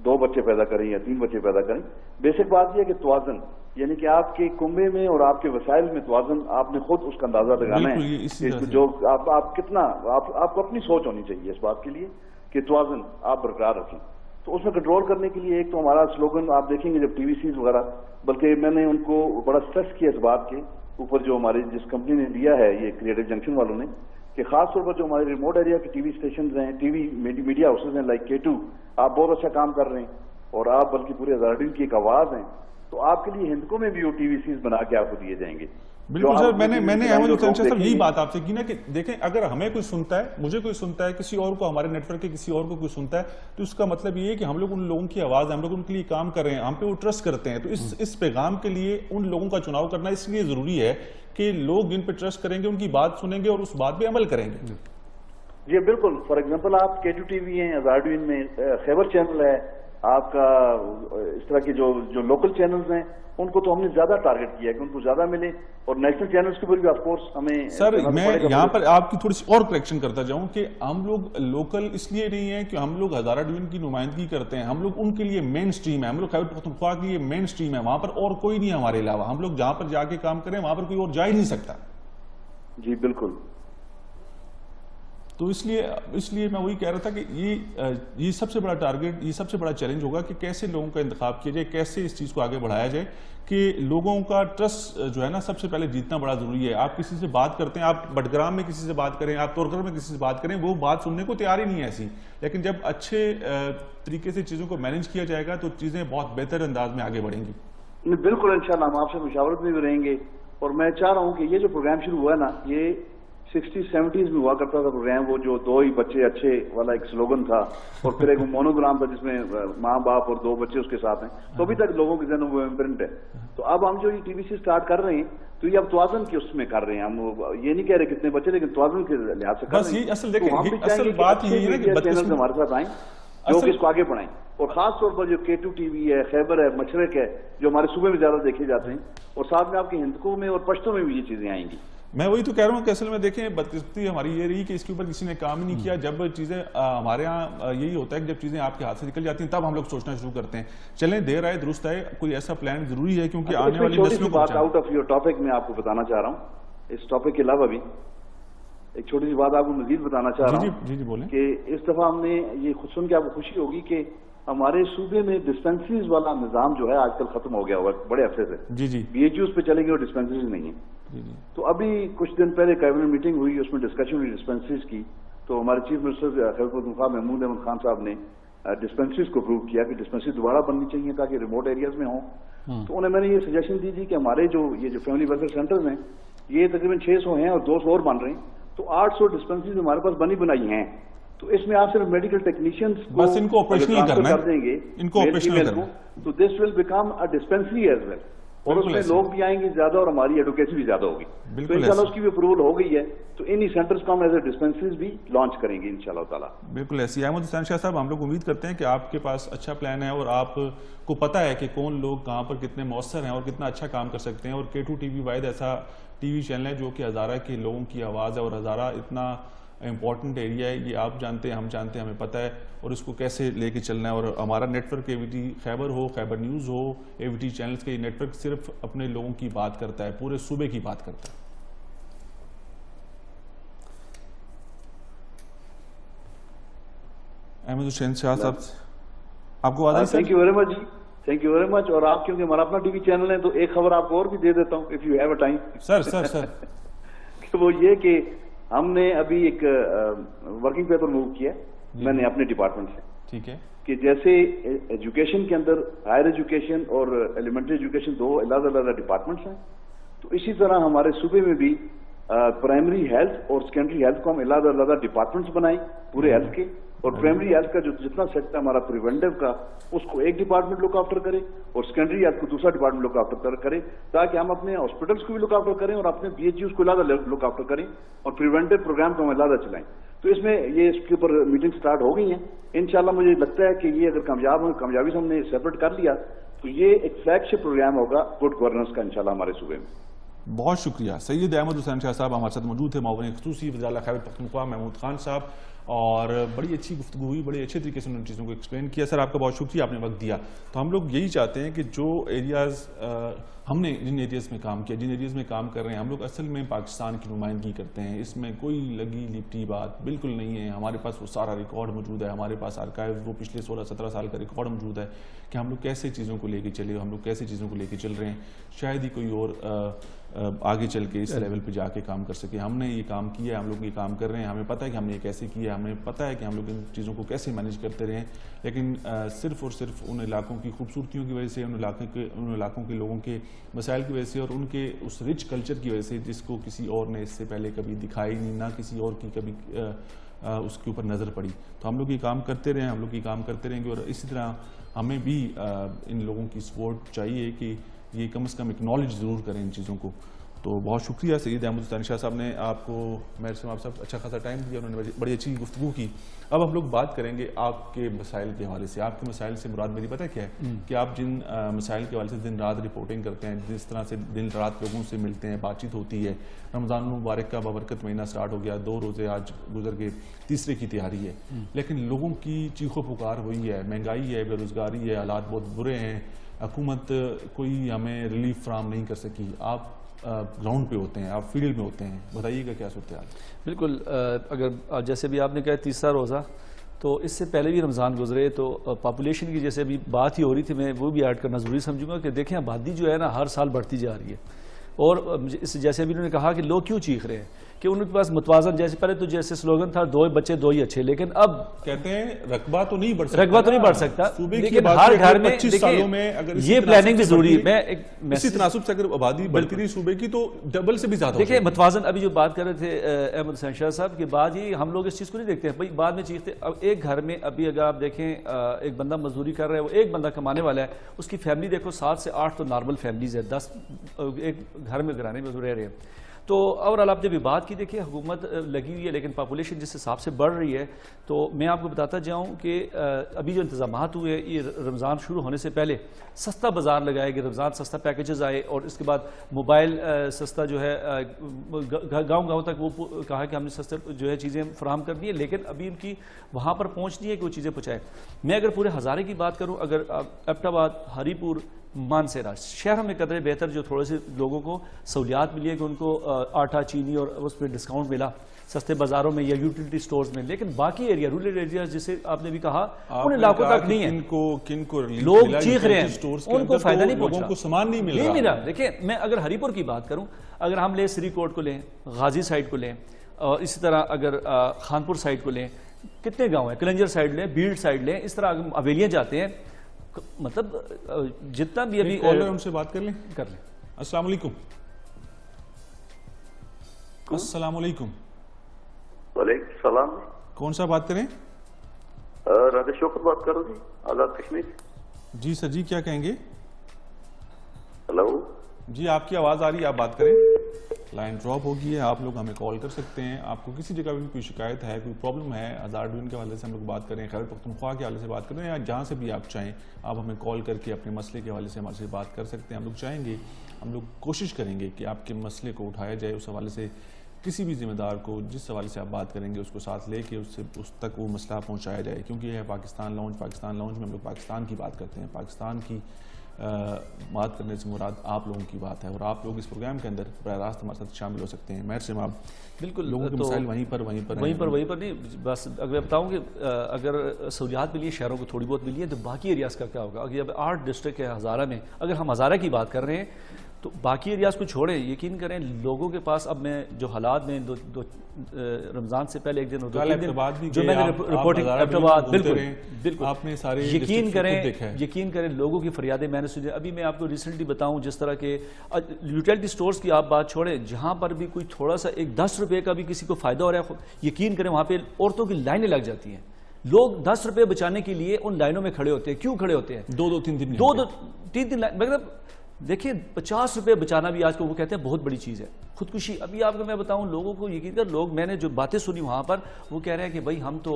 Speaker 3: 2 بچے پیدا کریں یا 3 بچے پیدا کریں. بیسک بات یہ ہے کہ توازن، یعنی کہ آپ کے کنبے میں اور آپ کے وسائل میں توازن، آپ نے خود اس کا اندازہ لگانا ہے. جو آپ کتنا آپ کو اپنی سوچ ہونی چاہیے اس بات کے لیے کہ توازن آپ برقرار رکھیں. تو اس میں کنٹرول کرنے کے لیے ایک تو ہمارا سلوگن آپ دیکھیں گے جب ٹی وی سیز وغیرہ، بلکہ میں نے ان کو بڑا سٹریس کیا اس بات کے اوپر جو ہماری جس کمپنی نے دیا ہے یہ کریٹو جنکشن والوں نے، کہ خاص طور پر جو ہمارے ریموٹ ایریا کے ٹی وی اسٹیشنز ہیں، ٹی وی میڈیا ہاؤسز ہیں لائک K2، آپ بہت اچھا کام کر رہے ہیں اور آپ بلکہ پورے ہزارڈین کی ایک آواز ہیں. تو آپ کے لیے ہندکوں میں بھی وہ ٹی وی سیز بنا کے آپ کو دیے جائیں گے.
Speaker 1: بالکل سر، میں نے احمد حسین شاہ صاحب یہی بات آپ سے کی نا کہ دیکھیں اگر ہمیں کوئی سنتا ہے، مجھے کوئی سنتا ہے، کسی اور کو ہمارے نیٹ ورک کے کسی اور کو کوئی سنتا ہے، تو اس کا مطلب یہ ہے کہ ہم لوگ ان لوگوں کی آواز ہے، ہم لوگ ان کے لیے کام کر رہے ہیں، ہم پہ وہ ٹرسٹ کرتے ہیں. تو اس پیغام کے لیے ان لوگوں کا چناؤ کرنا اس لیے ضروری ہے کہ لوگ جن پہ ٹرسٹ کریں گے ان کی بات سنیں گے اور اس بات پہ عمل کریں گے.
Speaker 3: جی بالکل. فار ایگزامپل آپ K2 ٹی وی ہیں ہزارڈین میں، خیبر چینل ہے آپ کا، اس طرح کے جو لوکل چینلز ہیں ان کو تو ہم نے زیادہ ٹارگٹ کیا ہے کہ ان کو زیادہ ملے، اور نیشنل چینلز کے اوپر بھی آف کورس ہمیں.
Speaker 1: سر میں یہاں پر آپ کی تھوڑی سی اور کریکشن کرتا جاؤں کہ ہم لوگ لوکل اس لیے نہیں ہیں کہ ہم لوگ ہزارہ ڈویژن کی نمائندگی کرتے ہیں، ہم لوگ ان کے لیے مین سٹریم ہے، ہم لوگ خیبر پختونخوا کے لیے مین سٹریم ہے، وہاں پر اور کوئی نہیں ہے ہمارے علاوہ. ہم لوگ جہاں پر جا کے کام کریں وہاں پر کوئی اور جا ہی نہیں سکتا.
Speaker 3: جی بالکل.
Speaker 1: تو اس لیے میں وہی کہہ رہا تھا کہ یہ سب سے بڑا ٹارگٹ، یہ سب سے بڑا چیلنج ہوگا کہ کیسے لوگوں کا انتخاب کیا جائے، کیسے اس چیز کو آگے بڑھایا جائے کہ لوگوں کا ٹرسٹ جو ہے نا سب سے پہلے جیتنا بڑا ضروری ہے. آپ کسی سے بات کرتے ہیں، آپ بٹگرام میں کسی سے بات کریں، آپ تورکر میں کسی سے بات کریں، وہ بات سننے کو تیار ہی نہیں ہے ایسی. لیکن جب اچھے طریقے سے چیزوں کو مینیج کیا جائے گا تو چیزیں بہت بہتر انداز میں آگے بڑھیں گی.
Speaker 3: بالکل انشاءاللہ ہم آپ سے مشاورت میں بھی رہیں گے. اور میں چاہ رہا ہوں کہ یہ جو پروگرام شروع ہوا ہے نا، یہ 60-70s میں ہوا کرتا تھا پروگرام، وہ جو 2 ہی بچے اچھے والا ایک سلوگن تھا، اور پھر ایک مونوگرام تھا جس میں ماں باپ اور 2 بچے اس کے ساتھ ہیں. تو ابھی تک لوگوں کے ذہنوں میں امپرنٹ ہے. تو اب ہم جو یہ ٹی وی سی اسٹارٹ کر رہے ہیں تو یہ اب توازن کی اس میں کر رہے ہیں. ہم یہ نہیں کہہ رہے کتنے بچے، لیکن توازن کے لحاظ سے کر رہے ہیں. اصل بات یہ ہے کہ چینلز ہمارے ساتھ آئیں جو کہ اس کو آگے بڑھائیں. اور خاص طور پر جو K2 ٹی وی ہے، خیبر ہے، مشرق ہے، جو ہمارے صوبے میں زیادہ دیکھے جاتے ہیں، اور ساتھ میں آپ کے ہندکوں میں اور پشتوں میں بھی یہ چیزیں آئیں گی.
Speaker 1: میں وہی تو کہہ رہا ہوں کہ اصل میں دیکھیں بدقسمتی ہماری یہ رہی کہ اس کے اوپر کسی نے کام ہی نہیں کیا. جب چیزیں ہمارے ہاں یہی ہوتا ہے کہ جب چیزیں آپ کے ہاتھ سے نکل جاتی ہیں تب ہم لوگ سوچنا شروع کرتے ہیں. چلیں دیر آئے درست آئے، کوئی ایسا پلان ضروری ہے کیونکہ آنے والی نسلوں کو.
Speaker 3: بات آؤٹ آف یور ٹاپک میں آپ کو بتانا چاہ رہا ہوں، اس ٹاپک کے علاوہ بھی ایک چھوٹی سی بات آپ کو مزید بتانا چاہ رہا ہوں.
Speaker 1: جی بولیں.
Speaker 3: کہ اس دفعہ ہم نے یہ خود سن کے آپ کو خوشی ہوگی کہ ہمارے صوبے میں ڈسپینسریز والا نظام جو ہے آج کل ختم ہو گیا ہوا ہے بڑے عرصے سے.
Speaker 1: جی
Speaker 3: BHUs پہ چلیں گے اور ڈسپینسریز نہیں ہیں. تو ابھی کچھ دن پہلے کیبنٹ میٹنگ ہوئی، اس میں ڈسکشن ہوئی ڈسپینسریز کی. تو ہمارے چیف منسٹر خیبر پختونخوا محمود احمد خان صاحب نے ڈسپینسریز کو اپروو کیا کہ ڈسپینسری دوبارہ بننی چاہیے تاکہ ریموٹ ایریاز میں ہوں. تو انہیں میں نے یہ سجیشن دی تھی کہ ہمارے جو فیملی ویلفیئر سینٹرز ہیں یہ تقریباً 600 ہیں اور 200 اور بن رہے ہیں، تو 800 ڈسپینسریز ہمارے پاس بنی بنائی ہیں. تو اس میں آپ صرف میڈیکل ٹیکنیشینز
Speaker 1: بس ان کو آپریشنل کرنا
Speaker 3: کر دیں گے،
Speaker 1: ان کو آپریشنل کرنا،
Speaker 3: تو this will become a dispensary as well. اور اس میں لوگ بھی آئیں گے زیادہ اور ہماری ایڈوکیسی بھی زیادہ ہوگی. تو انشاءاللہ اس کی بھی اپروول ہو گئی ہے. تو انہی سینٹرز کو ہم ایز اے ڈسپینسریز بھی لانچ کریں گے انشاءاللہ تعالیٰ.
Speaker 1: بالکل ایسی. احمد حسین شاہ صاحب، ہم لوگ امید کرتے ہیں کہ آپ کے پاس اچھا پلان ہے اور آپ کو پتہ ہے کہ کون لوگ کہاں پر کتنے مؤثر ہیں اور کتنا اچھا کام کر سکتے ہیں. اور K2 ٹی وی واحد ایسا ٹی وی چینل ہے جو کہ ہزارہ کے لوگوں کی آواز ہے، اور ہزارہ اتنا امپورٹنٹ ایریا ہے، یہ آپ جانتے ہیں، ہم جانتے ہیں، ہمیں پتہ ہے اور اس کو کیسے لے کے چلنا ہے. اور ہمارا نیٹ ورک AVT خیبر ہو، خیبر نیوز ہو، AVT چینلز کا یہ نیٹ ورک صرف اپنے لوگوں کی بات کرتا ہے، پورے صوبے کی بات کرتا ہے. احمد حسین شاہ صاحب آپ کو آواز؟
Speaker 3: تھینک یو ویری مچ جی، تھینک یو ویری مچ. اور آپ کیونکہ ہمارا اپنا ٹی وی چینل ہے تو ایک خبر آپ کو اور بھی دے دیتا ہوں if you have a time.
Speaker 1: Sir
Speaker 3: وہ یہ کہ ہم نے ابھی ایک ورکنگ پیپر موو کیا میں نے اپنے ڈپارٹمنٹ سے. ٹھیک ہے. کہ جیسے ایجوکیشن کے اندر ہائر ایجوکیشن اور ایلیمنٹری ایجوکیشن 2 علیحدہ ڈپارٹمنٹس ہیں، تو اسی طرح ہمارے صوبے میں بھی پرائمری ہیلتھ اور سیکنڈری ہیلتھ کو ہم علیحدہ ڈپارٹمنٹس بنائیں پورے ہیلتھ کے. اور پرائمری ہیلتھ کا جو جتنا سیکٹر ہمارا پریونٹیو کا اس کو ایک ڈپارٹمنٹ لک آفٹر کرے اور سیکنڈری ہیلتھ کو دوسرا ڈپارٹمنٹ لک آفٹر کرے، تاکہ ہم اپنے ہاسپٹلس کو بھی لک آفٹر کریں اور اپنے BHUs کو علیحدہ لک آفٹر کریں اور پریونٹیو پروگرام کو ہم علیحدہ چلائیں. تو اس میں یہ اس کے اوپر میٹنگ سٹارٹ ہو گئی ہیں. انشاءاللہ مجھے لگتا ہے کہ یہ اگر کامیابی سے ہم نے سیپریٹ کر لیا تو یہ ایک فلیگشپ پروگرام ہوگا گڈ گورننس کا انشاءاللہ ہمارے صوبے میں.
Speaker 1: بہت شکریہ. سید احمد حسین شاہ صاحب ہمارے ساتھ موجود تھے, معاون خصوصی وزیر اعلیٰ خیبر پختونخوا محمود خان صاحب, اور بڑی اچھی گفتگو ہوئی, بڑے اچھے طریقے سے انہوں نے چیزوں کو ایکسپلین کیا. سر آپ کا بہت شکریہ, آپ نے وقت دیا. تو ہم لوگ یہی چاہتے ہیں کہ جو ایریاز ہم نے جن ایریاز میں کام کیا, جن ایریاز میں کام کر رہے ہیں, ہم لوگ اصل میں پاکستان کی نمائندگی کرتے ہیں. اس میں کوئی لگی لپٹی بات بالکل نہیں ہے. ہمارے پاس وہ سارا ریکارڈ موجود ہے, ہمارے پاس آرکائیو وہ پچھلے 16-17 سال کا ریکارڈ موجود ہے کہ ہم لوگ کیسے چیزوں کو لے کے چلے, ہم لوگ کیسے چیزوں کو لے کے چل رہے ہیں. شاید ہی کوئی اور آگے چل کے اس لیول پہ جا کے کام کر سکے. ہم نے یہ کام کیا ہے, ہم لوگ یہ کام کر رہے ہیں, ہمیں پتہ ہے کہ ہم نے یہ کیسے کیا ہے, ہمیں پتہ ہے کہ ہم لوگ ان چیزوں کو کیسے مینیج کرتے رہے ہیں. لیکن صرف اور صرف ان علاقوں کی خوبصورتیوں کی وجہ سے, ان علاقوں کے لوگوں کے مسائل کی وجہ سے, اور ان کے اس رچ کلچر کی وجہ سے جس کو کسی اور نے اس سے پہلے کبھی دکھائی نہیں, نہ کسی اور کی کبھی اس کے اوپر نظر پڑی. تو ہم لوگ یہ کام کرتے رہے, ہم لوگ یہ کام کرتے رہیں گے. اور اسی طرح ہمیں بھی ان لوگوں کی سپورٹ چاہیے کہ یہ کم از کم اکنالج ضرور کریں ان چیزوں کو. تو بہت شکریہ سید احمد حسین شاہ صاحب نے آپ کو, میرے سے آپ صاحب اچھا خاصا ٹائم دیا, انہوں نے بڑی اچھی گفتگو کی. اب ہم لوگ بات کریں گے آپ کے مسائل کے حوالے سے. آپ کے مسائل سے مراد میری پتہ کیا ہے کہ آپ جن مسائل کے حوالے سے دن رات رپورٹنگ کرتے ہیں, جس طرح سے دن رات لوگوں سے ملتے ہیں, بات چیت ہوتی ہے. رمضان المبارک کا بابرکت مہینہ سٹارٹ ہو گیا, 2 روزے آج گزر گئے, تیسرے کی تیاری ہے. لیکن لوگوں کی چیخ و پکار ہوئی ہے, مہنگائی ہے, بے روزگاری ہے, حالات بہت برے ہیں, حکومت کوئی ہمیں ریلیف فراہم نہیں کر سکی. آپ گراؤنڈ پہ ہوتے ہیں, آپ فیلڈ میں ہوتے ہیں, بتائیے گا کیا صورتحال؟
Speaker 2: بالکل, اگر جیسے بھی آپ نے کہا تیسرا روزہ, تو اس سے پہلے بھی رمضان گزرے, تو پاپولیشن کی جیسے ابھی بات ہی ہو رہی تھی, میں وہ بھی ایڈ کرنا ضروری سمجھوں گا کہ دیکھیں آبادی جو ہے نا ہر سال بڑھتی جا رہی ہے. اور جیسے بھی انہوں نے کہا کہ لوگ کیوں چیخ رہے ہیں کہ ان کے پاس متوازن, جیسے پہلے تو جیسے سلوگن تھا 2 بچے 2 ہی اچھے, لیکن اب
Speaker 1: کہتے ہیں رقبہ تو نہیں بڑھ سکتا,
Speaker 2: رقبہ تو نہیں بڑھ سکتا, لیکن ہر گھر میں 25 سالوں میں اگر یہ پلاننگ بھی ضروری ہے. میں
Speaker 1: اسی تناسب سے اگر آبادی بڑھتی رہی صوبے کی تو ڈبل سے بھی زیادہ.
Speaker 2: دیکھیں متوازن, ابھی جو بات کر رہے تھے احمد حسین شاہ صاحب کے بعد ہی ہم لوگ اس چیز کو نہیں دیکھتے ہیں بھائی, بعد میں چیختے. اب ایک گھر میں ابھی اگر آپ دیکھیں ایک بندہ مزدوری کر رہا ہے, وہ ایک بندہ کمانے والا ہے, اس کی فیملی دیکھو 7 سے 8 تو نارمل فیملیز ہے, 10 ایک گھر میں گھرانے میں رہ رہے ہیں. تو اوورال آپ نے بھی بات کی, دیکھیے حکومت لگی ہوئی ہے, لیکن پاپولیشن جس حساب سے بڑھ رہی ہے, تو میں آپ کو بتاتا جاؤں کہ ابھی جو انتظامات ہوئے, یہ رمضان شروع ہونے سے پہلے سستا بازار لگائے گئے, رمضان سستا پیکیجز آئے, اور اس کے بعد موبائل سستا جو ہے گاؤں گاؤں تک وہ کہا کہ ہم نے سستے جو ہے چیزیں فراہم کر دی ہیں, لیکن ابھی ان کی وہاں پر پہنچ نہیں ہے کہ وہ چیزیں پہنچائے. میں اگر پورے ہزارے کی بات کروں, اگر ایبٹ آباد, ہری پور, مانسیرا شہروں میں قدرے بہتر جو تھوڑے سے لوگوں کو سہولیات ملی ہے کہ ان کو آٹا, چینی اور اس پہ ڈسکاؤنٹ ملا سستے بازاروں میں یا یوٹیلٹی سٹورز میں, لیکن باقی ایریا, رورل ایریا جسے آپ نے بھی کہا, ان علاقوں تک نہیں ہے. لوگ چیخ رہے ہیں, ان کو فائدہ نہیں پہنچا,
Speaker 1: لوگوں کو سامان نہیں مل رہا.
Speaker 2: دیکھیں میں اگر ہری پور کی بات کروں, اگر ہم لیں سری کوٹ کو لیں, غازی سائڈ کو لیں, اور اسی طرح اگر خانپور سائڈ کو لیں, کتنے گاؤں ہیں, کلنجر سائڈ لیں, بیلڈ سائڈ لیں, اس طرح حویلیاں جاتے ہیں, مطلب جتنا بھی ابھی
Speaker 1: ان سے بات کر لیں. السلام علیکم. السلام علیکم.
Speaker 4: وعلیکم السلام.
Speaker 1: کون سا بات کریں؟
Speaker 4: راجہ شوکت بات کر رہا ہوں, آزاد کشمیر.
Speaker 1: جی سر, جی کیا کہیں گے؟
Speaker 4: ہلو
Speaker 1: جی آپ کی آواز آ رہی ہے, آپ بات کریں. لائن ڈراپ ہوگی ہے, آپ لوگ ہمیں کال کر سکتے ہیں. آپ کو کسی جگہ بھی کوئی شکایت ہے, کوئی پرابلم ہے, آزاد ڈویژن کے حوالے سے ہم لوگ بات کریں, خیبر پختونخوا کے حوالے سے بات کریں, یا جہاں سے بھی آپ چاہیں آپ ہمیں کال کر کے اپنے مسئلے کے حوالے سے ہمارے سے بات کر سکتے ہیں. ہم لوگ چاہیں گے, ہم لوگ کوشش کریں گے کہ آپ کے مسئلے کو اٹھایا جائے. اس حوالے سے کسی بھی ذمہ دار کو جس حوالے سے آپ بات کریں گے اس کو ساتھ لے کے اس تک وہ مسئلہ پہنچایا جائے, کیونکہ یہ ہے پاکستان لاؤنج. پاکستان لاؤنج میں ہم لوگ پاکستان کی بات کرتے ہیں, پاکستان کی بات کرنے سے مراد آپ لوگوں کی بات ہے, اور آپ لوگ اس پروگرام کے اندر براہ راست ہمارے ساتھ شامل ہو سکتے ہیں. مہر سے آپ
Speaker 2: بالکل
Speaker 1: لوگوں کے مسائل وہیں پر
Speaker 2: نہیں, بس اگر میں بتاؤں کہ اگر سہولیات ملی ہے, شہروں کو تھوڑی بہت ملی ہے, تو باقی ایریاز کا کیا ہوگا؟ اگر اب 8 ڈسٹرکٹ ہے ہزارہ میں, اگر ہم ہزارہ کی بات کر رہے ہیں, تو باقی ایریاز کو چھوڑیں. یقین کریں لوگوں کے پاس اب میں جو حالات میں رمضان سے پہلے ایک دن جو میں نے رپورٹنگ ایبٹ آباد, بالکل آپ نے سارے یقین کریں لوگوں کی فریادیں میں نے سنی. ابھی میں آپ کو ریسنٹلی بتاؤں, جس طرح کے یوٹیلٹی سٹورز کی آپ بات چھوڑیں, جہاں پر بھی کوئی تھوڑا سا ایک 10 روپے کا بھی کسی کو فائدہ ہو رہا ہے, یقین کریں وہاں پہ عورتوں کی لائنیں لگ جاتی ہیں. لوگ 10 روپے بچانے کے لیے ان لائنوں میں کھڑے ہوتے ہیں. کیوں کھڑے ہوتے ہیں؟
Speaker 1: 2-3 دن
Speaker 2: لائن, مطلب دیکھیں 50 روپے بچانا بھی آج کو وہ کہتے ہیں بہت بڑی چیز ہے. خودکشی, ابھی آپ کو میں بتاؤں, لوگوں کو یقین کر, لوگ میں نے جو باتیں سنی وہاں پر, وہ کہہ رہے ہیں کہ بھائی ہم تو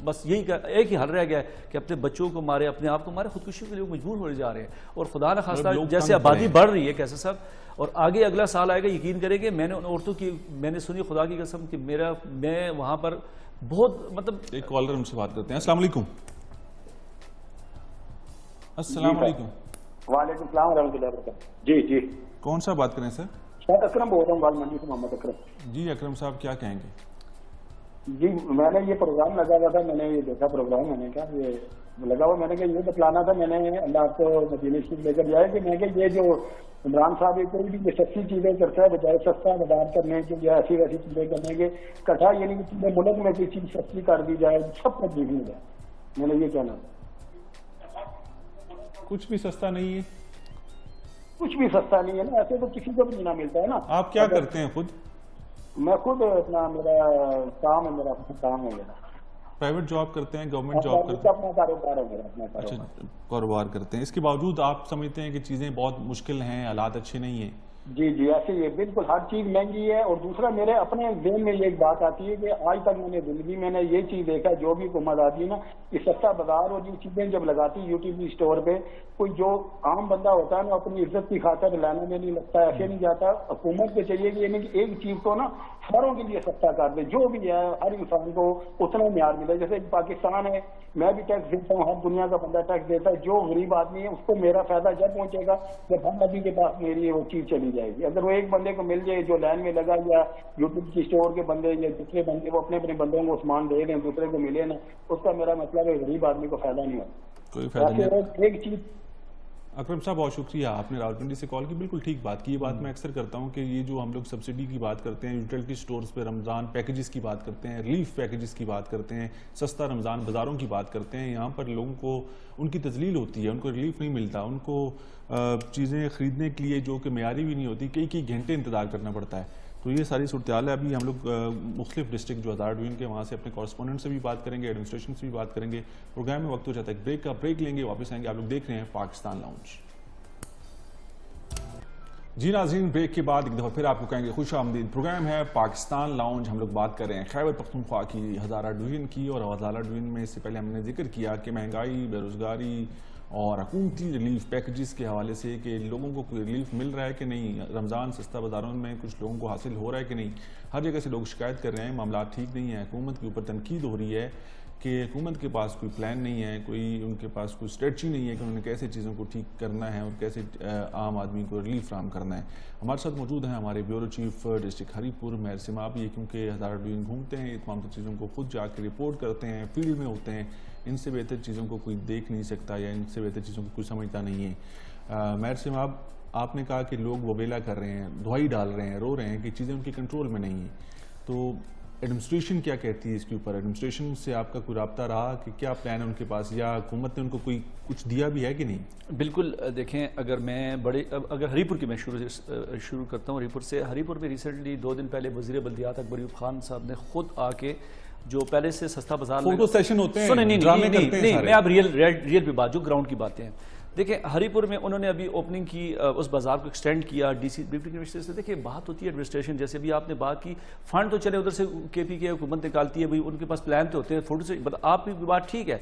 Speaker 2: بس یہی ایک ہی حل رہ گیا ہے کہ اپنے بچوں کو مارے, اپنے آپ کو مارے. خودکشی کے لیے مجبور ہونے جا رہے ہیں. اور خدا نہ خواستہ جیسے آبادی بڑھ رہی ہے کیسے صاحب, اور آگے اگلا سال آئے گا, یقین کریں کہ میں نے ان عورتوں کی میں نے سنی خدا کی قسم کہ میں وہاں پر بہت مطلب.
Speaker 1: ایک کالر ہم سے بات کرتے ہیں. السلام علیکم. السلام علیکم.
Speaker 5: وعلیکم السلام ورحمۃ اللہ وبرکاتہ. جی
Speaker 1: کون سا بات کریں سر؟
Speaker 5: شاید اکرم بول رہا ہوں, بال منڈی سے محمد اکرم.
Speaker 1: جی اکرم صاحب کیا کہیں گے؟
Speaker 5: جی میں نے یہ پروگرام لگا ہوا تھا, میں نے یہ دیکھا پروگرام, میں نے کہا یہ لگا ہوا, میں نے کہا یہ بتلانا تھا, میں نے اللہ آپ کو مدینہ شریف لے کر جائے کہ میں کہ یہ جو عمران صاحب کوئی بھی یہ سستی چیزیں کرتا ہے بجائے سستا بازار کرنے کے یا ایسی ویسی چیزیں کرنے کے کٹھا, یعنی کہ پورے ملک میں کوئی چیز سستی کر دی جائے, سب کو دیکھ لیا جائے. میں نے یہ کہنا,
Speaker 1: کچھ بھی سستا نہیں ہے,
Speaker 5: کچھ بھی سستا نہیں ہے نا, ایسے تو کسی کو بھی نہیں ملتا ہے نا.
Speaker 1: آپ کیا کرتے ہیں خود؟
Speaker 5: میں خود اپنا میرا کام ہے, میرا اپنا کام ہے, میرا
Speaker 1: پرائیویٹ جاب کرتے ہیں, گورنمنٹ جاب کرتے ہیں؟
Speaker 5: اپنا کاروبار ہے میرا, اپنا
Speaker 1: اچھا
Speaker 5: کاروبار.
Speaker 1: کاروبار کرتے ہیں, اس کے باوجود آپ سمجھتے ہیں کہ چیزیں بہت مشکل ہیں, حالات اچھے نہیں ہیں؟
Speaker 5: جی ایسے ہی ہے, بالکل ہر چیز مہنگی ہے. اور دوسرا میرے اپنے ذہن میں یہ ایک بات آتی ہے کہ آج تک میں نے زندگی میں نے یہ چیز دیکھا, جو بھی حکومت آتی ہے نا, یہ سستا بازار اور یہ چیزیں جب لگاتی ہے UTP اسٹور پہ, کوئی جو عام بندہ ہوتا ہے نا اپنی عزت کی خاطر لینے میں نہیں لگتا, ایسے نہیں جاتا. حکومت کو چاہیے کہ ایک چیز کو نا ساروں کے لیے سستا کر دے, جو بھی ہے ہر انسان کو اتنا معیار ملے. جیسے پاکستان ہے, میں بھی ٹیکس دیتا ہوں, ہر دنیا کا بندہ ٹیکس دیتا ہے. جو غریب آدمی ہے اس کو میرا فائدہ جب پہنچے گا جب ہر آدمی کے پاس میری وہ چیز چلی جائے گی. اگر وہ ایک بندے کو مل جائے جو لائن میں لگا, یا UTP اسٹور کے بندے یا دوسرے بندے وہ اپنے اپنے بندوں کو سامان دے دیں, دوسرے کو ملے نا, اس کا میرا مطلب ہے غریب آدمی کو فائدہ نہیں ہوتا.
Speaker 1: کوئی فائدہ نہیں.
Speaker 5: ایک چیز.
Speaker 1: اکرم صاحب بہت شکریہ, آپ نے راولپنڈی سے کال کی, بالکل ٹھیک بات کی. یہ بات میں اکثر کرتا ہوں کہ یہ جو ہم لوگ سبسڈی کی بات کرتے ہیں, یوٹیلٹی سٹورز پہ رمضان پیکیجز کی بات کرتے ہیں, ریلیف پیکیجز کی بات کرتے ہیں, سستا رمضان بازاروں کی بات کرتے ہیں, یہاں پر لوگوں کو ان کی تذلیل ہوتی ہے, ان کو ریلیف نہیں ملتا, ان کو چیزیں خریدنے کے لیے جو کہ معیاری بھی نہیں ہوتی, کئی گھنٹے انتظار کرنا پڑتا ہے. تو یہ ساری صورتحال ہے. ابھی ہم لوگ مختلف ڈسٹرکٹ جو ہزار ڈویژن کے وہاں سے اپنے کورسپونڈنٹ سے بھی بات کریں گے, ایڈمنسٹریشن سے بھی بات کریں گے. پروگرام میں وقت ہو جاتا ہے ایک بریک کا, بریک لیں گے, واپس آئیں گے. آپ لوگ دیکھ رہے ہیں پاکستان لاؤنج. جی ناظرین, بریک کے بعد ایک دفعہ پھر آپ کو کہیں گے خوش آمدید. پروگرام ہے پاکستان لاؤنج. ہم لوگ بات کر رہے ہیں خیبر پختونخوا کی ہزارہ ڈویژن کی, اور ہزارہ ڈویژن میں اس سے پہلے ہم نے ذکر کیا کہ مہنگائی, بے روزگاری اور حکومتی ریلیف پیکیجز کے حوالے سے کہ لوگوں کو کوئی ریلیف مل رہا ہے کہ نہیں, رمضان سستا بازاروں میں کچھ لوگوں کو حاصل ہو رہا ہے کہ نہیں. ہر جگہ سے لوگ شکایت کر رہے ہیں معاملات ٹھیک نہیں ہیں. حکومت کے اوپر تنقید ہو رہی ہے کہ حکومت کے پاس کوئی پلان نہیں ہے, ان کے پاس کوئی اسٹریٹجی نہیں ہے کہ انہوں نے کیسے چیزوں کو ٹھیک کرنا ہے اور کیسے عام آدمی کو ریلیف فراہم کرنا ہے. ہمارے ساتھ موجود ہیں ہمارے بیورو چیف ڈسٹرکٹ ہری پور مہر سماب, یہ کیونکہ ہزارہ ڈویژن گھومتے ہیں, تمام چیزوں کو خود جا کے رپورٹ کرتے ہیں, فیلڈ میں ہوتے ہیں. ان سے بہتر چیزوں کو کوئی دیکھ نہیں سکتا یا ان سے بہتر چیزوں کو کوئی سمجھتا نہیں ہے. مہر سماب, آپ نے کہا کہ لوگ وبیلا کر رہے ہیں, دہائی ڈال رہے ہیں, رو رہے ہیں کہ چیزیں ان کے کنٹرول میں نہیں ہیں. تو ایڈمنسٹریشن کیا کہتی ہے اس کے اوپر؟ ایڈمنسٹریشن سے آپ کا کوئی رابطہ رہا کہ کیا پلان ہے ان کے پاس, یا حکومت نے ان کو کوئی کچھ دیا بھی ہے کہ نہیں؟
Speaker 2: بالکل دیکھیں, اگر ہری پور کی میں شروع کرتا ہوں, ہری پور سے. ہری پور میں ریسنٹلی 2 دن پہلے وزیر بلدیات اکبر ایوب خان صاحب نے خود آ کے جو پہلے سے سستا بازار
Speaker 1: فوٹو سیشن ہوتے ہیں,
Speaker 2: ڈرامے کرتے ہیں, میں اب ریئل پہ بات جو گراؤنڈ کی باتیں ہیں. دیکھیں ہری پور میں انہوں نے ابھی اوپننگ کی, اس بازار کو ایکسٹینڈ کیا ڈی سی ڈپٹی کمشنر سے. دیکھیں بات ہوتی ہے ایڈمنسٹریشن, جیسے بھی آپ نے بات کی, فنڈ تو چلے ادھر سے KP کے حکومت نکالتی ہے, ان کے پاس پلان تو ہوتے ہیں, فوٹو سے آپ کی بات ٹھیک ہے.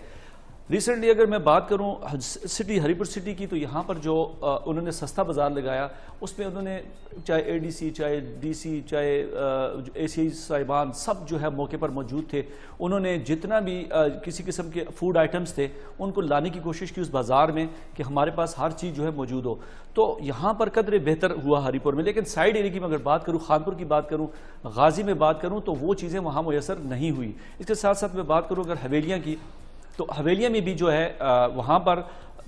Speaker 2: ریسنٹلی اگر میں بات کروں سٹی ہری پور سٹی کی, تو یہاں پر جو انہوں نے سستا بازار لگایا, اس میں انہوں نے چاہے ADC, چاہے DC, چاہے AC صاحبان, سب جو ہے موقع پر موجود تھے. انہوں نے جتنا بھی کسی قسم کے فوڈ آئٹمز تھے ان کو لانے کی کوشش کی اس بازار میں کہ ہمارے پاس ہر چیز جو ہے موجود ہو. تو یہاں پر قدر بہتر ہوا ہری پور میں. لیکن سائیڈ ایریا کی میں اگر بات کروں, خانپور کی بات کروں, غازی میں بات کروں, تو وہ چیزیں وہاں میسر نہیں ہوئی. اس کے ساتھ ساتھ میں بات کروں اگر حویلیاں کی, تو حویلیاں میں بھی جو ہے وہاں پر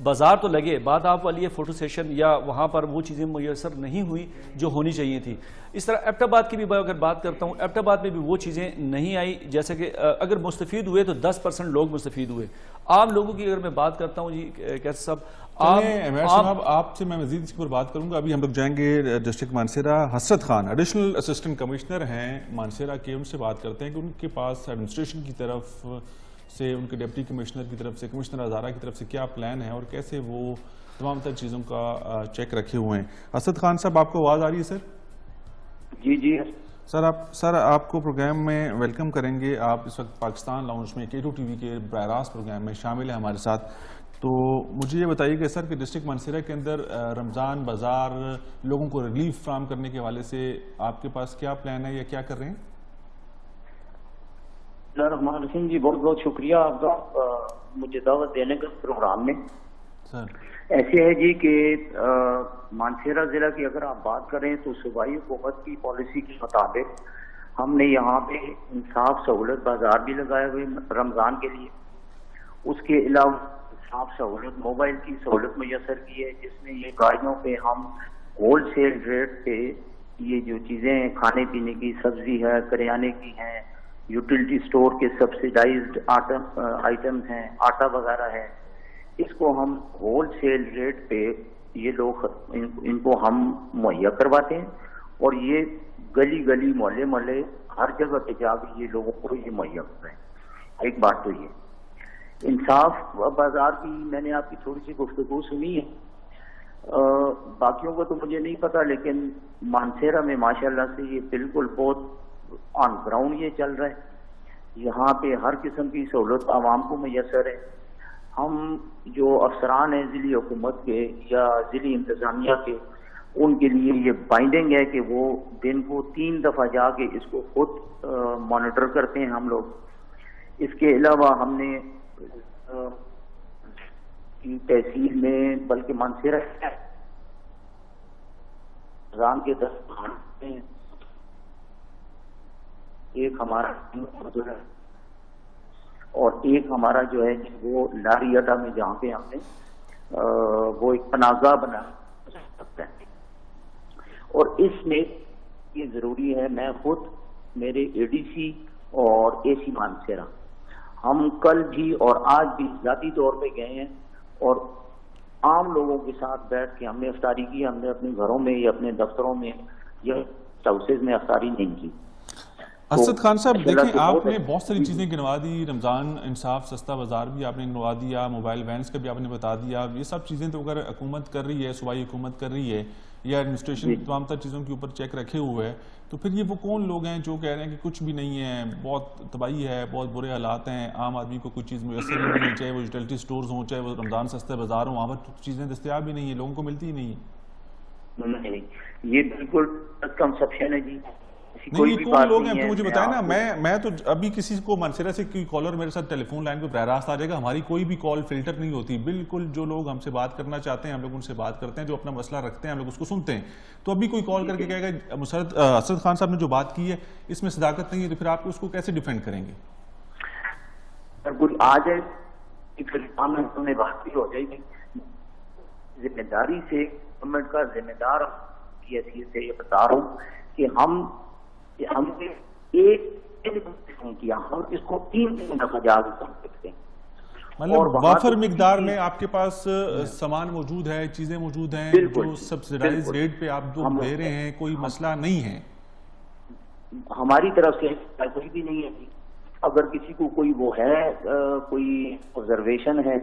Speaker 2: بازار تو لگے, بات آپ والی ہے فوٹو سیشن, یا وہاں پر وہ چیزیں میسر نہیں ہوئی جو ہونی چاہیے تھی. اس طرح ایبٹ آباد کی بھی اگر بات کرتا ہوں, ایبٹ آباد میں بھی وہ چیزیں نہیں آئی. جیسے کہ اگر مستفید ہوئے تو 10% لوگ مستفید ہوئے. عام لوگوں کی اگر میں بات کرتا ہوں, جی کیسے صاحب
Speaker 1: آپ سے میں مزید اس پر بات کروں گا. ابھی ہم لوگ جائیں گے ڈسٹرکٹ مانسیرہ. حسرت خان ایڈیشنل اسسٹنٹ کمشنر ہیں مانسیرہ کے, ان سے بات کرتے ہیں کہ ان کے پاس ایڈمنسٹریشن کی طرف سے, ان کے ڈپٹی کمشنر کی طرف سے, کمشنر ہزارہ کی طرف سے کیا پلان ہے اور کیسے وہ تمام تر چیزوں کا چیک رکھے ہوئے ہیں. اسد خان صاحب, آپ کو آواز آ رہی ہے سر؟
Speaker 3: جی
Speaker 1: سر آپ کو پروگرام میں ویلکم کریں گے. آپ اس وقت پاکستان لاؤنج میں K2 TV کے براہ راست پروگرام میں شامل ہیں ہمارے ساتھ. تو مجھے یہ بتائیے کہ سر کہ ڈسٹرکٹ مانسہرہ کے اندر رمضان بازار لوگوں کو ریلیف فراہم کرنے کے حوالے سے آپ کے پاس کیا پلان ہے یا کیا کر رہے ہیں؟
Speaker 6: الرحمن الرحیم جی, بہت بہت شکریہ آپ کا مجھے دعوت دینے کا پروگرام میں.
Speaker 1: سر
Speaker 6: ایسے ہے جی کہ مانسہرہ ضلع کی اگر آپ بات کریں تو صوبائی حکومت کی پالیسی کے مطابق ہم نے یہاں پہ انصاف سہولت بازار بھی لگائے ہوئے رمضان کے لیے. اس کے علاوہ انصاف سہولت موبائل کی سہولت میسر کی ہے, جس میں یہ گاڑیوں پہ ہم ہول سیل ریٹ پہ یہ جو چیزیں کھانے پینے کی, سبزی ہے, کریانے کی ہیں, یوٹیلٹی سٹور کے سبسیڈائزڈ آئٹمز ہیں, آٹا وغیرہ ہے, اس کو ہم ہول سیل ریٹ پہ یہ لوگ ان کو ہم مہیا کرواتے ہیں. اور یہ گلی گلی محلے محلے ہر جگہ پہ جا کے یہ لوگوں کو یہ مہیا کر رہے ہیں. ایک بات تو یہ انصاف بازار کی میں نے آپ کی تھوڑی سی گفتگو سنی ہے, باقیوں کو تو مجھے نہیں پتا, لیکن مانسہرہ میں ماشاءاللہ سے یہ بالکل بہت آن گراؤنڈ یہ چل رہا ہے. یہاں پہ ہر قسم کی سہولت عوام کو میسر ہے. ہم جو افسران ہیں ضلعی حکومت کے یا ضلعی انتظامیہ کے, ان کے لیے یہ بائنڈنگ ہے کہ وہ دن کو 3 دفعہ جا کے اس کو خود مانیٹر کرتے ہیں ہم لوگ. اس کے علاوہ ہم نے تحصیل میں بلکہ مانسہرہ رمضان کے 10 میں ایک ہمارا اور ایک ہمارا جو ہے وہ لاری اڈا میں جہاں پہ ہم نے وہ ایک پناہگاہ بنا سکتا ہے. اور اس میں یہ ضروری ہے, میں خود میرے ADC اور AC مانسہرہ ہم کل بھی اور آج بھی ذاتی طور پہ گئے ہیں اور عام لوگوں کے ساتھ بیٹھ کے ہم نے افطاری کی. ہم نے اپنے گھروں میں یا اپنے دفتروں میں یا ہاؤسز میں افطاری نہیں کی.
Speaker 1: اسد خان صاحب دیکھیں, آپ نے بہت ساری چیزیں گنوا دی, رمضان انصاف سستا بازار بھی آپ نے گنوا دیا, موبائل وینس کا بھی آپ نے بتا دیا. یہ سب چیزیں تو اگر حکومت کر رہی ہے, صوبائی حکومت کر رہی ہے یا ایڈمنسٹریشن تمام تر چیزوں کے اوپر چیک رکھے ہوئے ہے, تو پھر یہ وہ کون لوگ ہیں جو کہہ رہے ہیں کہ کچھ بھی نہیں ہے, بہت تباہی ہے, بہت برے حالات ہیں, عام آدمی کو کوئی چیز میسر نہیں ملنی, چاہے وہ یوٹیلٹی سٹورز ہوں, چاہے وہ رمضان سستے بازار ہوں, وہاں پر چیزیں دستیاب ہی نہیں ہیں, لوگوں کو ملتی ہی نہیں ہے.
Speaker 6: یہ بالکل کنسپشن ہے جی.
Speaker 1: نہیں, یہ کون لوگ ہیں مجھے بتائیں نا. میں تو ابھی کسی کو مانسہرہ سے کوئی کالر میرے ساتھ ٹیلی فون لائن پہ براہ راست آ جائے گا, ہماری کوئی بھی کال فلٹر نہیں ہوتی. بالکل جو لوگ ہم سے بات کرنا چاہتے ہیں ہم لوگ ان سے بات کرتے ہیں, جو اپنا مسئلہ رکھتے ہیں ہم لوگ اس کو سنتے ہیں. تو ابھی کوئی کال کر کے کہے گا اسد خان صاحب نے جو بات کی ہے اس میں صداقت نہیں ہے, تو پھر آپ اس کو کیسے ڈیفینڈ کریں گے؟
Speaker 6: کوئی آ جائے پھر ہمیں بات بھی ہو جائے گی. ذمہ داری سے گورنمنٹ کا ذمہ دار کی حیثیت سے یہ بتا رہا ہوں کہ ہم نے ایک نہیں کیا, ہم اس کو 3 دفعہ جا کے کر سکتے ہیں.
Speaker 1: مطلب وافر مقدار میں آپ کے پاس سامان موجود ہے, چیزیں موجود ہیں جو سبسیڈائز ریٹ پہ آپ دے رہے ہیں, کوئی مسئلہ نہیں ہے
Speaker 6: ہماری طرف سے, کوئی بھی نہیں ہے. اگر کسی کو کوئی وہ ہے, کوئی آبزرویشن ہے,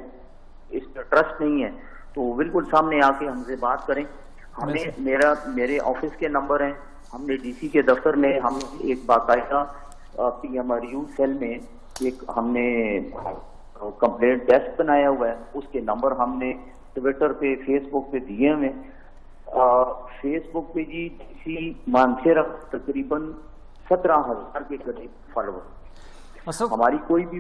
Speaker 6: اس پہ ٹرسٹ نہیں ہے, تو بالکل سامنے آ کے ہم سے بات کریں. ہمیں میرے آفس کے نمبر ہیں, ہم نے DC کے دفتر میں ہم ایک باقاعدہ PMRU سیل میں ایک ہم نے کمپلینٹ ڈیسک بنایا ہوا ہے. اس کے نمبر ہم نے ٹویٹر پہ, فیس بک پہ دیے ہوئے. فیس بک پہ جی DC مانسہرہ تقریباً 17,000 کے قریب فالوور. ہماری کوئی بھی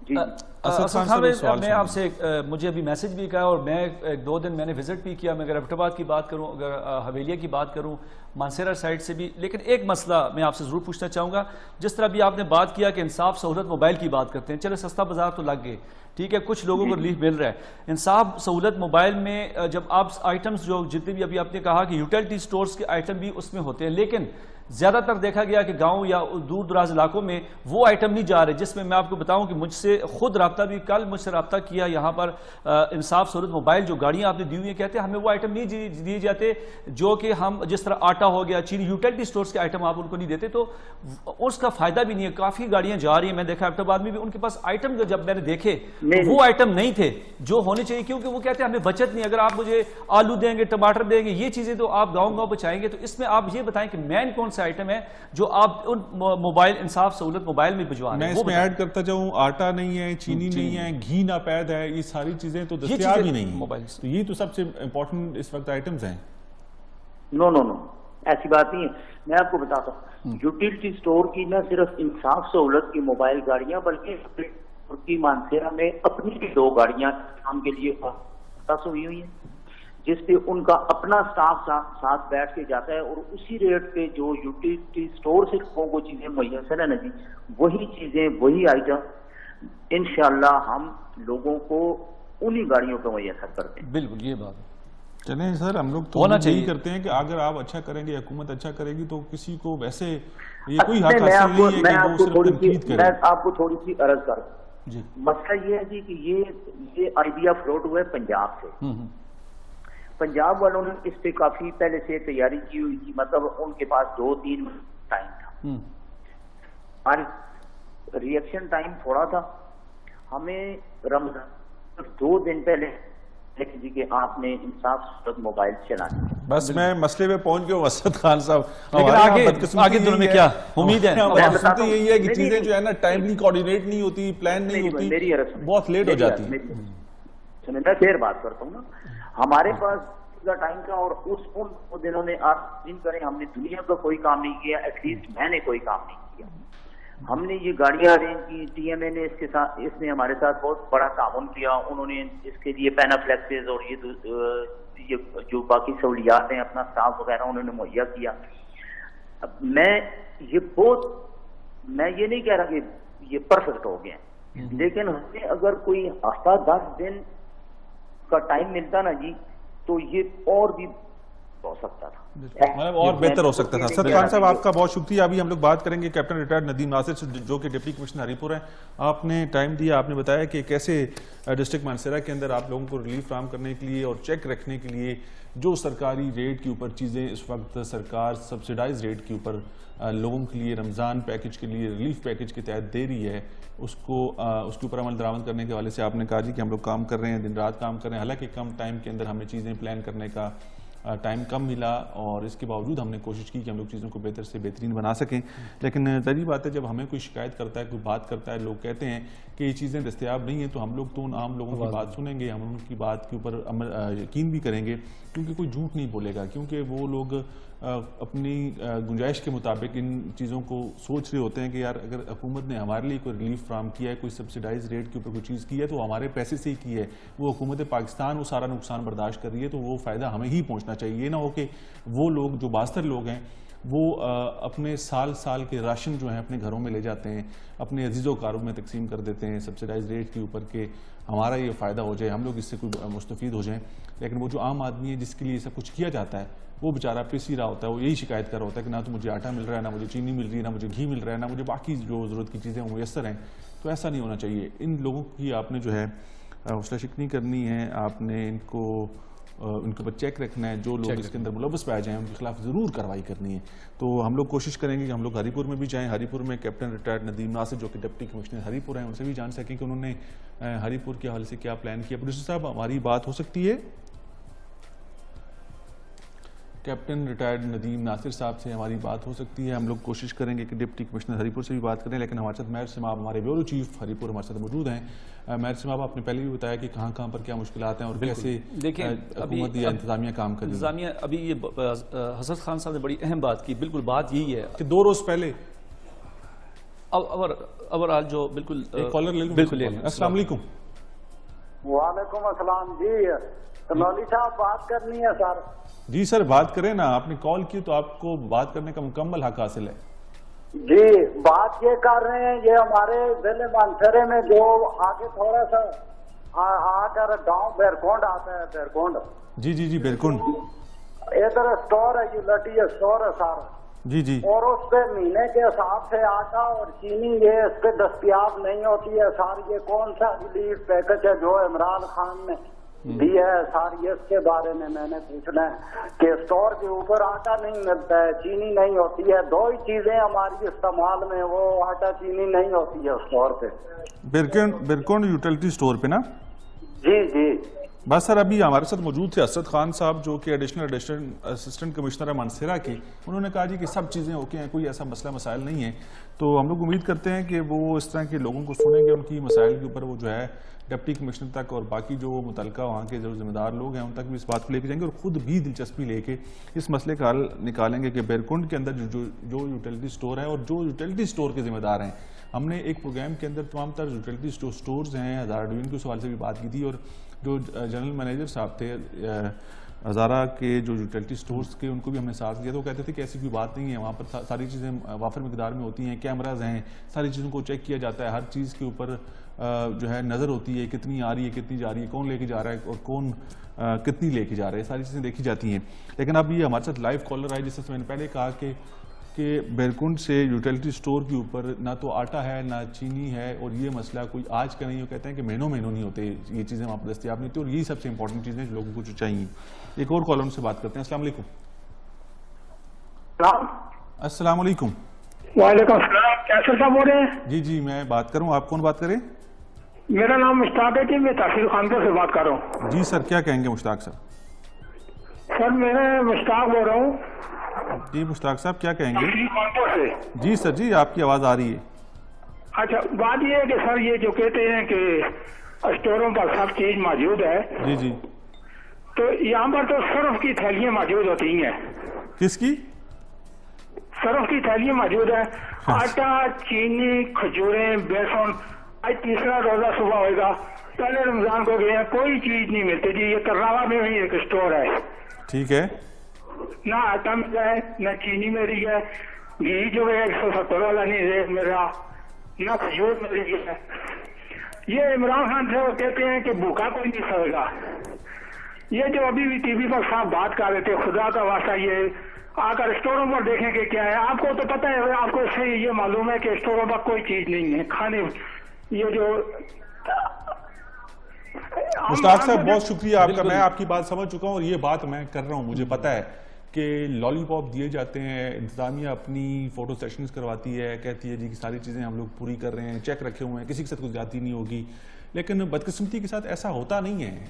Speaker 6: جی
Speaker 2: میں آپ سے مجھے ابھی میسج بھی کہا, اور میں 2 دن میں نے وزٹ بھی کیا. میں اگر ایبٹ آباد کی بات کروں, اگر حویلیہ کی بات کروں, مانسہرہ سائڈ سے بھی. لیکن ایک مسئلہ میں آپ سے ضرور پوچھنا چاہوں گا, جس طرح بھی آپ نے بات کیا کہ انصاف سہولت موبائل کی بات کرتے ہیں, چلے سستا بازار تو لگ گئے, ٹھیک ہے, کچھ لوگوں کو ریلیف مل رہا ہے. انصاف سہولت موبائل میں جب آپ آئٹمز جو جتنے بھی ابھی آپ نے کہا کہ یوٹیلٹی سٹورز کے آئٹم بھی اس میں ہوتے ہیں, لیکن زیادہ تر دیکھا گیا کہ گاؤں یا دور دراز علاقوں میں وہ آئٹم نہیں جا رہے، جس میں آپ کو بتاؤں کہ مجھ سے خود رابطہ بھی، کل مجھ سے رابطہ کیا یہاں پر انصاف سہولت موبائل، جو گاڑیاں آپ نے دی ہوئی ہیں، کہتے ہیں ہمیں وہ آئٹم نہیں دیے جاتے جو کہ ہم جس طرح آٹا ہو گیا، چینی، یوٹیلٹی سٹورز کے آئٹم آپ ان کو نہیں دیتے، تو اس کا فائدہ بھی نہیں ہے. کافی گاڑیاں جا رہی ہیں، میں دیکھا ایبٹ آباد میں بھی ان کے پاس آئٹم جب میں نے دیکھے وہ آئٹم نہیں تھے جو ہونے چاہیے، کیونکہ وہ کہتے ہیں ہمیں بچت نہیں. اگر آپ مجھے آلو دیں گے، ٹماٹر دیں گے، یہ چیزیں تو آپ گاؤں گاؤں پہنچائیں گے. تو اس میں آپ یہ بتائیں کہ مین کون سا آئٹم ہے جو آپ ان موبائل انصاف سہولت موبائل میں بھجوا رہے ہیں.
Speaker 1: میں اس میں ایڈ کرتا جاؤں، آٹا نہیں ہے، چینی نہیں ہے، گھی ناپید ہے، یہ ساری چیزیں تو دستیاب ہی نہیں ہیں موبائل سے. تو یہ تو سب سے امپورٹنٹ اس وقت آئٹمز ہیں.
Speaker 6: نو ایسی بات نہیں ہے. میں آپ کو بتاتا ہوں، یوٹیلٹی سٹور کی نہ صرف انصاف سہولت کی موبائل گاڑیاں بلکہ مانسیرا میں اپنی بھی 2 گاڑیاں کام کے لیے ہوئی ہیں، جس پہ ان کا اپنا سٹاف ساتھ بیٹھ کے جاتا ہے اور اسی ریٹ پہ جو یوٹیلٹی سٹور سے لوگوں کو چیزیں میسر ہیں نا جی، وہی چیزیں، وہی آئٹم انشاءاللہ ہم لوگوں کو انہی گاڑیوں پہ میسر کرتے ہیں.
Speaker 2: بالکل یہ بات ہے.
Speaker 1: چلیں سر، ہم لوگ تو یہی کرتے ہیں کہ اگر آپ اچھا کریں گے، حکومت اچھا کرے گی، تو کسی کو ویسے یہ کوئی حق حاصل نہیں ہے کہ وہ صرف تنقید کرے.
Speaker 6: میں آپ کو تھوڑی سی عرض کر دوں. مسئلہ یہ ہے جی کہ یہ آئیڈیا فلوٹ ہوا ہے پنجاب سے. پنجاب والوں نے اس پہ کافی پہلے سے تیاری کی ہوئی تھی، مطلب ان کے پاس 2-3 ٹائم تھا، اور ریئیکشن ٹائم تھوڑا تھا. ہمیں رمضان 2 دن پہلے جی کہ آپ نے انصاف سہولت موبائل چلانا.
Speaker 1: بس میں مسئلے پہ پہنچ گیا ہوں اسد خان صاحب.
Speaker 2: لیکن آگے دنوں میں کیا امید ہے؟
Speaker 1: یہی ہے کہ چیزیں جو ہے نا ٹائملی کوآرڈینیٹ نہیں ہوتی، پلان نہیں ہوتی، بہت لیٹ ہو جاتی ہے.
Speaker 6: میں پھر بات کرتا ہوں نا، ہمارے پاس کا ٹائم تھا اور ان دنوں نے آپ دن کریں، ہم نے دنیا کا کوئی کام نہیں کیا، ایٹ لیسٹ میں نے کوئی کام نہیں کیا. ہم نے یہ گاڑیاں ارینج کی، ٹی ایم اے نے اس نے ہمارے ساتھ بہت بڑا تعاون کیا. انہوں نے اس کے لیے پینافلیکسز اور یہ جو باقی سہولیات ہیں، اپنا سٹاف وغیرہ انہوں نے مہیا کیا. میں یہ نہیں کہہ رہا کہ یہ پرفیکٹ ہو گئے ہیں، لیکن ہمیں اگر کوئی ہفتہ 10 دن کا ٹائم ملتا نا جی، تو یہ اور بھی ہو سکتا تھا،
Speaker 1: اور بہتر ہو سکتا تھا. اسد خان صاحب آپ کا بہت شکریہ. ابھی ہم لوگ بات کریں گے کیپٹن ریٹائرڈ ندیم ناصر سے، جو کہ ڈپٹی کمشنر ہری پور ہیں. آپ نے ٹائم دیا، آپ نے بتایا کہ کیسے ڈسٹرکٹ مانسیرا کے اندر آپ لوگوں کو ریلیف فراہم کرنے کے لیے اور چیک رکھنے کے لیے جو سرکاری ریٹ کے اوپر چیزیں اس وقت سرکار سبسیڈائز ریٹ کے اوپر لوگوں کے لیے رمضان پیکج کے لیے ریلیف پیکج کے تحت دے رہی ہے، اس کے اوپر عمل درآمد کرنے کے حوالے سے آپ نے کہا جی کہ ہم لوگ کام کر رہے ہیں، دن رات کام کر رہے ہیں. حالانکہ کم ٹائم کے اندر ہمیں چیزیں پلان کرنے کا ٹائم کم ملا، اور اس کے باوجود ہم نے کوشش کی کہ ہم لوگ چیزوں کو بہتر سے بہترین بنا سکیں. لیکن ظاہری بات ہے جب ہمیں کوئی شکایت کرتا ہے، کوئی بات کرتا ہے، لوگ کہتے ہیں کہ یہ چیزیں دستیاب نہیں ہیں، تو ہم لوگ تو ان عام لوگوں کی بات سنیں گے، ہم ان کی بات کے اوپر یقین بھی کریں گے، کیونکہ کوئی جھوٹ نہیں بولے گا. کیونکہ وہ لوگ اپنی گنجائش کے مطابق ان چیزوں کو سوچ رہے ہوتے ہیں کہ یار اگر حکومت نے ہمارے لیے کوئی ریلیف فراہم کیا ہے، کوئی سبسیڈائز ریٹ کے اوپر کوئی چیز کی ہے، تو ہمارے پیسے سے ہی کی ہے. وہ حکومت پاکستان وہ سارا نقصان برداشت کر رہی ہے، تو وہ فائدہ ہمیں ہی پہنچنا چاہیے. یہ نہ ہو کہ وہ لوگ جو باستر لوگ ہیں وہ اپنے سال کے راشن جو ہیں اپنے گھروں میں لے جاتے ہیں، اپنے عزیز و اقارب میں تقسیم کر دیتے ہیں سبسیڈائز ریٹ کے اوپر کہ ہمارا یہ فائدہ ہو جائے، ہم لوگ اس سے کوئی مستفید ہو جائیں. لیکن وہ جو عام آدمی ہے جس کے لیے یہ سب کچھ کیا جاتا ہے، وہ بیچارہ پس ہی رہا ہوتا ہے، وہ یہی شکایت کر رہا ہوتا ہے کہ نہ تو مجھے آٹا مل رہا ہے، نہ مجھے چینی مل رہی ہے، نہ مجھے گھی مل رہا ہے، نہ مجھے باقی جو ضرورت کی چیزیں میسر ہیں. تو ایسا نہیں ہونا چاہیے. ان لوگوں کی آپ نے جو ہے حوصلہ شکنی کرنی ہے، آپ نے ان کے اوپر چیک رکھنا ہے. جو لوگ اس کے اندر ملوث پائے جائیں ان کے خلاف ضرور کارروائی کرنی ہے. تو ہم لوگ کوشش کریں گے کہ ہم لوگ ہری پور میں بھی جائیں. ہری پور میں کیپٹن ریٹائرڈ ندیم ناصر جو کہ ڈپٹی کمشنر ہری پور ہیں، ان سے بھی جان سکیں کہ انہوں نے ہری پور کے حوالے سے کیا پلان کیا. پروڈیوسر صاحب ہماری بات ہو سکتی ہے؟ کیپٹن ریٹائرڈ ندیم ناصر صاحب سے ہماری بات ہو سکتی ہے. ہم لوگ کوشش کریں گے کہ ڈپٹی کمشنر ہری پور سے بھی بات کریں، لیکن ہمارے ساتھ مہر سماب ہمارے بیورو چیف ہری پور ہمارے ساتھ موجود ہیں. مہر سماب، آپ نے پہلے بھی بتایا کہ کہاں پر کیا مشکلات ہیں اور کیسے حکومت یا انتظامیہ کام کر رہی ہے.
Speaker 2: انتظامیہ ابھی یہ حسد خان صاحب نے بڑی اہم بات کی. بالکل بات یہی ہے
Speaker 1: کہ 2 روز پہلے
Speaker 2: اوورال جو بالکل
Speaker 1: کالر لے لوں.
Speaker 2: بالکل.
Speaker 1: السلام علیکم.
Speaker 5: وعلیکم السلام. جی تنولی صاحب بات کرنی ہے سر.
Speaker 1: جی سر بات کریں نا، آپ نے کال کی تو آپ کو بات کرنے کا مکمل حق حاصل ہے.
Speaker 5: جی بات یہ کر رہے ہیں، یہ ہمارے ضلع مانسیرے میں جو آگے تھوڑا سا آ کر گاؤں بیرکونڈ آتا ہے، بیرکونڈ.
Speaker 1: جی بیرکونڈ.
Speaker 5: ادھر اسٹور ہے، یوٹیلٹی اسٹور ہے سر.
Speaker 1: جی جی
Speaker 7: اور اس پہ مہینے کے حساب سے آٹا اور چینی یہ اس پہ دستیاب نہیں ہوتی ہے سر. یہ کون سا ریلیف پیکج ہے جو عمران خان نے دیا ہے سر؟ یہ اس کے بارے میں نے پوچھنا ہے کہ اسٹور کے اوپر آٹا نہیں ملتا ہے, چینی نہیں ہوتی ہے, دو ہی چیزیں ہماری استعمال میں, وہ آٹا چینی نہیں ہوتی ہے اسٹور پہ.
Speaker 1: برکن یوٹیلٹی اسٹور پہ نا؟
Speaker 7: جی جی
Speaker 1: بس سر, ابھی ہمارے ساتھ موجود تھے اسد خان صاحب جو کہ ایڈیشنل اسسٹنٹ کمشنر ہے مانسہرہ کی. انہوں نے کہا جی کہ سب چیزیں اوکے ہیں, کوئی ایسا مسئلہ مسائل نہیں ہے. تو ہم لوگ امید کرتے ہیں کہ وہ اس طرح کے لوگوں کو سنیں گے, ان کی مسائل کے اوپر وہ جو ہے ڈپٹی کمشنر تک اور باقی جو متعلقہ وہاں کے جو ذمہ دار لوگ ہیں ان تک بھی اس بات کو لے کے جائیں گے, اور خود بھی دلچسپی لے کے اس مسئلے کا حل نکالیں گے کہ بیرکنڈ کے اندر جو یوٹیلٹی اسٹور ہے اور جو یوٹیلٹی اسٹور کے ذمہ دار ہیں. ہم نے ایک پروگرام کے اندر تمام تر یوٹیلٹی اسٹورز ہیں ہزارہ ڈویژن کے سوال سے بھی بات کی تھی, اور جو جنرل مینیجر صاحب تھے ہزارہ کے جو یوٹیلٹی اسٹورز کے, ان کو بھی ہم نے ساتھ لیا. تو وہ کہتے تھے کہ ایسی کوئی بات نہیں ہے, وہاں پر ساری چیزیں وافر مقدار میں ہوتی ہیں, کیمراز ہیں, ساری چیزوں کو چیک کیا جاتا ہے, ہر چیز کے اوپر جو ہے نظر ہوتی ہے, کتنی آ رہی ہے کتنی جا رہی ہے, کون لے کے جا رہا ہے اور کون کتنی لے کے جا رہا ہے, ساری چیزیں دیکھی جاتی ہیں. لیکن اب یہ ہمارے ساتھ لائیو کالر آئے, جس سے میں نے پہلے کہا کہ بیرکنڈ سے یوٹیلٹی اسٹور کے اوپر نہ تو آٹا ہے نہ چینی ہے, اور یہ مسئلہ کوئی آج کا نہیں. وہ کہتے ہیں کہ مہینوں نہیں ہوتے یہ چیزیں وہاں پر دستیاب نہیں ہوتی, اور یہی سب سے امپورٹنٹ چیزیں لوگوں کو جو چاہیے. ایک اور کالر سے بات کرتے ہیں. السلام علیکم. السلام علیکم.
Speaker 5: وعلیکم السلام. کیسر صاحب بول رہے ہیں؟
Speaker 1: جی جی میں بات کروں, آپ کون بات کریں؟
Speaker 5: میرا نام مشتاق ہے جی, میں تحصیل خانپور سے بات کر رہا ہوں.
Speaker 1: جی سر, کیا کہیں گے مشتاق صاحب؟
Speaker 5: سر میں مشتاق بول رہا ہوں.
Speaker 1: جی مشتاق صاحب کیا کہیں گے؟
Speaker 5: تحصیل خانپور سے.
Speaker 1: جی سر جی, آپ کی آواز آ رہی ہے.
Speaker 5: اچھا, بات یہ ہے کہ سر یہ جو کہتے ہیں کہ اسٹوروں پر سب چیز موجود ہے,
Speaker 1: جی جی,
Speaker 5: تو یہاں پر تو صرف کی تھیلیاں موجود ہوتی ہیں.
Speaker 1: کس کی؟
Speaker 5: صرف کی تھیلیاں موجود ہیں. آٹا, چینی, کھجوریں, بیسن. آج تیسرا روزہ صبح ہوئے گا, پہلے رمضان کو گئے ہیں, کوئی چیز نہیں ملتی جی. یہ کرناوا میں بھی ایک اسٹور ہے,
Speaker 1: ٹھیک ہے,
Speaker 5: نہ آٹا ملا ہے نہ چینی ملی ہے, گھی جو ہے 170 والا نہیں ریٹ مل رہا, نہ کھجور مل رہی ہے. یہ عمران خان سے وہ کہتے ہیں کہ بھوکا کوئی نہیں سوئے گا. یہ جو ابھی بھی ٹی وی پر صاحب بات کر رہے تھے, خدا کا واسطہ یہ آ کر اسٹوروں پر دیکھیں کہ کیا ہے. آپ کو تو پتہ ہے, آپ کو صحیح یہ معلوم ہے کہ اسٹوروں پر کوئی چیز نہیں ہے کھانے. یہ جو
Speaker 1: مشتاق صاحب بہت شکریہ آپ کا, میں آپ کی بات سمجھ چکا ہوں, اور یہ بات میں کر رہا ہوں, مجھے پتہ ہے کہ لالی پاپ دیے جاتے ہیں, انتظامیہ اپنی فوٹو سیشنز کرواتی ہے, کہتی ہے جی کہ ساری چیزیں ہم لوگ پوری کر رہے ہیں, چیک رکھے ہوئے ہیں, کسی کے ساتھ کچھ جاتی نہیں ہوگی. لیکن بدقسمتی کے ساتھ ایسا ہوتا نہیں ہے,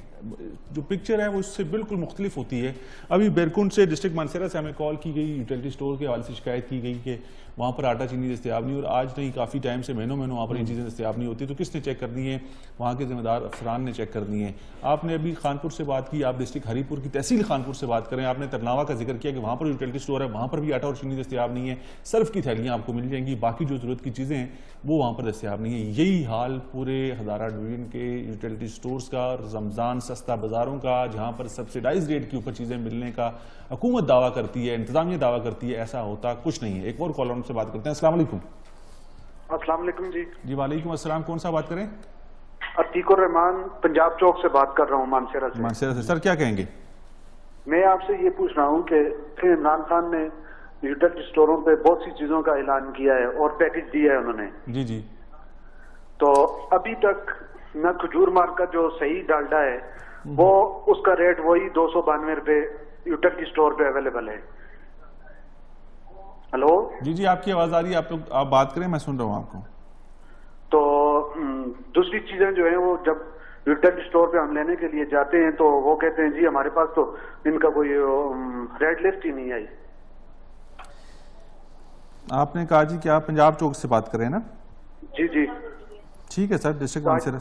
Speaker 1: جو پکچر ہے وہ اس سے بالکل مختلف ہوتی ہے. ابھی بیرکنڈ سے ڈسٹرکٹ مانسہرہ سے ہمیں کال کی گئی, یوٹیلٹی اسٹور کے حوالے سے شکایت کی گئی کہ وہاں پر آٹا چینی دستیاب نہیں, اور آج نہیں کافی ٹائم سے مہینوں وہاں پر یہ چیزیں دستیاب نہیں ہوتی. تو کس نے چیک کرنی ہے؟ وہاں کے ذمہ دار افسران نے چیک کرنی ہے. آپ نے ابھی خانپور سے بات کی, آپ ڈسٹرکٹ ہری پور کی تحصیل خانپور سے بات کریں, آپ نے ترناوا کا ذکر کیا کہ وہاں پر یوٹیلٹی اسٹور ہے, وہاں پر بھی آٹا اور چینی دستیاب نہیں ہے, صرف کی تھیلیاں آپ کو مل جائیں گی, باقی جو ضرورت کی چیزیں ہیں وہ وہاں پر دستیاب نہیں ہے. یہی حال پورے ہزارہ ڈویژن کے یوٹیلٹی اسٹورز کا, رمضان سستا بازاروں کا, جہاں پر سبسیڈائز ریٹ کے اوپر چیزیں ملنے کا حکومت دعویٰ کرتی ہے, انتظامیہ دعویٰ کرتی ہے, ایسا ہوتا کچھ نہیں ہے. ایک اور کالر سے بات کرتے ہیں. السلام علیکم.
Speaker 3: السلام علیکم جی.
Speaker 1: جی وعلیکم السلام, کون سا بات کریں؟
Speaker 3: عتیق الرحمان پنجاب چوک سے بات کر رہا ہوں, مانسہرہ سے.
Speaker 1: مانسہرہ سے. سر کیا کہیں گے؟
Speaker 3: میں آپ سے یہ پوچھ رہا ہوں کہ عمران خان نے یوٹیلٹی اسٹوروں پہ بہت سی چیزوں کا اعلان کیا ہے اور پیکج دیا ہے انہوں نے.
Speaker 1: جی جی.
Speaker 3: تو ابھی تک نہ کھجور مارک کا جو صحیح ڈالڈا ہے وہ اس کا ریٹ وہی 292 روپے یوٹیلٹی اسٹور پہ اویلیبل ہے. ہلو
Speaker 1: جی جی, آپ کی آواز آ رہی ہے, آپ بات کریں, میں سن رہا ہوں آپ کو.
Speaker 3: تو دوسری چیزیں جو ہیں وہ جب یوٹیلٹی اسٹور پہ ہم لینے کے لیے جاتے ہیں تو وہ کہتے ہیں جی ہمارے پاس تو ان کا کوئی ریٹ لسٹ ہی نہیں آئی.
Speaker 1: آپ نے کہا جی کہ آپ پنجاب چوک سے بات کر رہے ہیں نا؟
Speaker 3: جی جی.
Speaker 1: ٹھیک ہے سر, ڈسٹرکٹ مانسہرہ.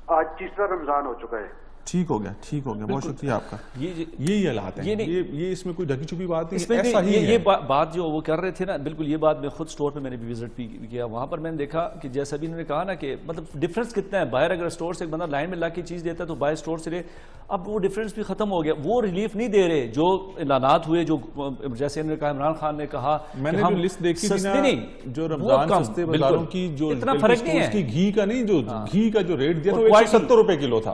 Speaker 3: آج تیسرا رمضان ہو چکا ہے.
Speaker 1: ٹھیک ہو گیا, ٹھیک ہو گیا, بہت شکریہ آپ کا. یہی حالات ہیں, یہ اس میں کوئی ڈھکی چھپی بات نہیں, ایسا ہی ہے.
Speaker 2: یہ بات جو وہ کر رہے تھے نا, بالکل یہ بات میں خود اسٹور پہ میں نے بھی وزٹ بھی کیا, وہاں پر میں نے دیکھا کہ جیسا بھی انہوں نے کہا نا کہ مطلب ڈفرینس کتنا ہے. باہر اگر اسٹور سے ایک بندہ لائن میں لا کے چیز دیتا ہے تو باہر اسٹور سے لے, اب وہ ڈفرینس بھی ختم ہو گیا. وہ ریلیف نہیں دے رہے جو اعلانات ہوئے, جو جیسے انہوں نے کہا عمران خان نے کہا,
Speaker 1: میں نے جو لسٹ دیکھی تھی نا, جو رمضان سستے بازاروں کی, جو
Speaker 2: اتنا فرق نہیں ہے.
Speaker 1: گھی کا نہیں, جو گھی کا جو ریٹ دیا تھا وہ 170 روپے کلو تھا.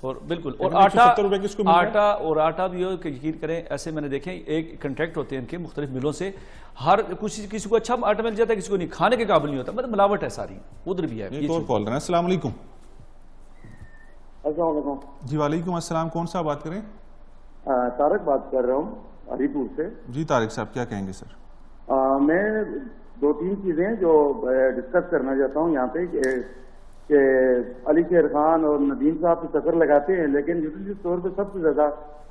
Speaker 2: اور بالکل، اور
Speaker 1: لیکن 170 روپے کس کو مل رہا ہے؟
Speaker 2: آٹا اور آٹا بھی ہو کہ یقین کریں ایسے میں نے دیکھے ایک کنٹریکٹ ہوتے ہیں ان کے مختلف ملوں سے، ہر کسی کو اچھا آٹا مل جاتا ہے، کسی کو نہیں، کھانے کے قابل نہیں ہوتا، مطلب ملاوٹ ہے ساری، ادھر بھی ہے۔
Speaker 1: ایک اور کال رہا ہے۔ السلام علیکم۔
Speaker 8: السلام علیکم
Speaker 1: جی وعلیکم السلام، کون سا بات کریں؟
Speaker 8: طارق بات کر رہا ہوں ہری پور سے۔
Speaker 1: جی طارق صاحب کیا کہیں گے سر؟
Speaker 8: میں 2-3 چیزیں جو ڈسکس کرنا چاہتا ہوں یہاں پہ کہ علی شیر خان اور ندیم صاحب تو چکر لگاتے ہیں، لیکن یوٹیلیٹی اسٹور پہ سب سے زیادہ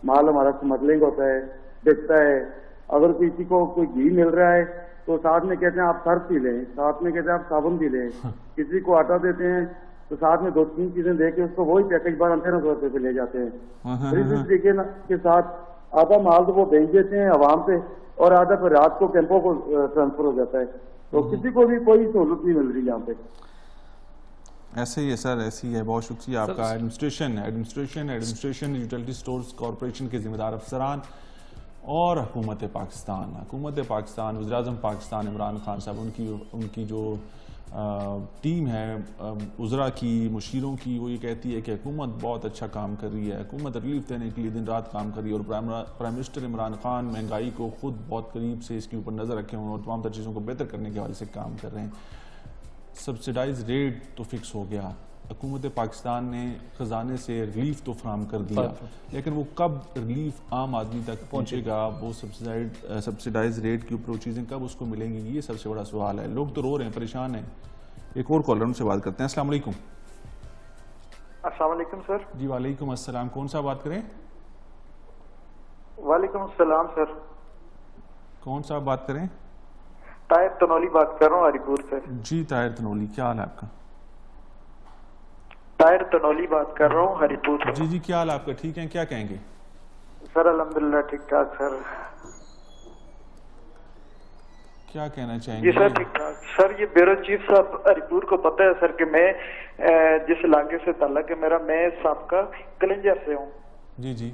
Speaker 8: مال ہمارا اسمگلنگ ہوتا ہے، بکتا ہے۔ اگر کسی کو کوئی گھی مل رہا ہے تو ساتھ میں کہتے ہیں آپ سرف پی لیں، ساتھ میں کہتے ہیں آپ صابن پی لیں، کسی کو آٹا دیتے ہیں تو ساتھ میں 2-3 چیزیں دے کے اس کو وہی پیکج 1200 روپے پہ لے جاتے ہیں۔ اسی طریقے کے ساتھ آدھا مال تو وہ بیچ دیتے ہیں عوام پہ اور آدھا پھر رات کو کیمپوں کو ٹرانسفر ہو جاتا ہے، تو کسی کو بھی کوئی سہولت نہیں مل رہی یہاں پہ۔
Speaker 1: ایسے ہی ہے سر، ایسے ہی ہے۔ بہت شکریہ آپ کا۔ ایڈمنسٹریشن یوٹیلیٹی سٹورز کارپوریشن کے ذمہ دار افسران اور حکومت پاکستان وزیر اعظم پاکستان عمران خان صاحب، ان کی جو ٹیم ہے وزراء کی، مشیروں کی، وہ یہ کہتی ہے کہ حکومت بہت اچھا کام کر رہی ہے، حکومت ریلیف دینے کے لیے دن رات کام کر رہی ہے، اور پرائم منسٹر عمران خان مہنگائی کو خود بہت قریب سے اس کے اوپر نظر رکھے ہوئے اور تمام تر چیزوں کو بہتر کرنے کے حوالے سے کام کر رہے ہیں۔ سبسیڈائز ریٹ تو فکس ہو گیا، حکومت پاکستان نے خزانے سے ریلیف تو فراہم کر دیا، لیکن وہ کب ریلیف عام آدمی تک پہنچے گا، وہ سبسیڈائز ریٹ کے اوپر وہ چیزیں کب اس کو ملیں گی، یہ سب سے بڑا سوال ہے۔ لوگ تو رو رہے ہیں، پریشان ہیں۔ ایک اور کالر ان سے بات کرتے ہیں۔ السلام علیکم۔
Speaker 4: السلام علیکم سر۔
Speaker 1: جی وعلیکم السلام، کون سا بات کریں؟
Speaker 4: وعلیکم السلام سر۔
Speaker 1: کون سا بات کریں؟
Speaker 4: طاہر تنولی بات کر رہا ہوں ہری پور سے۔
Speaker 1: جی طاہر تنولی، کیا حال ہے آپ کا؟
Speaker 4: طاہر تنولی بات کر رہا ہوں ہری پور سے۔
Speaker 1: جی کیا حال ہے آپ کا؟ ٹھیک ہیں، کیا کہیں گے؟
Speaker 4: سر الحمدللہ ٹھیک ٹھاک سر۔
Speaker 1: کیا کہنا چاہیں
Speaker 4: جی
Speaker 1: گے؟
Speaker 4: سر ٹھیک ٹھاک سر۔ یہ بیورو چیف صاحب ہری پور کو پتہ ہے سر کہ میں جس علاقے سے تعلق ہے میرا، میں سابقہ کلنجر سے ہوں۔
Speaker 1: جی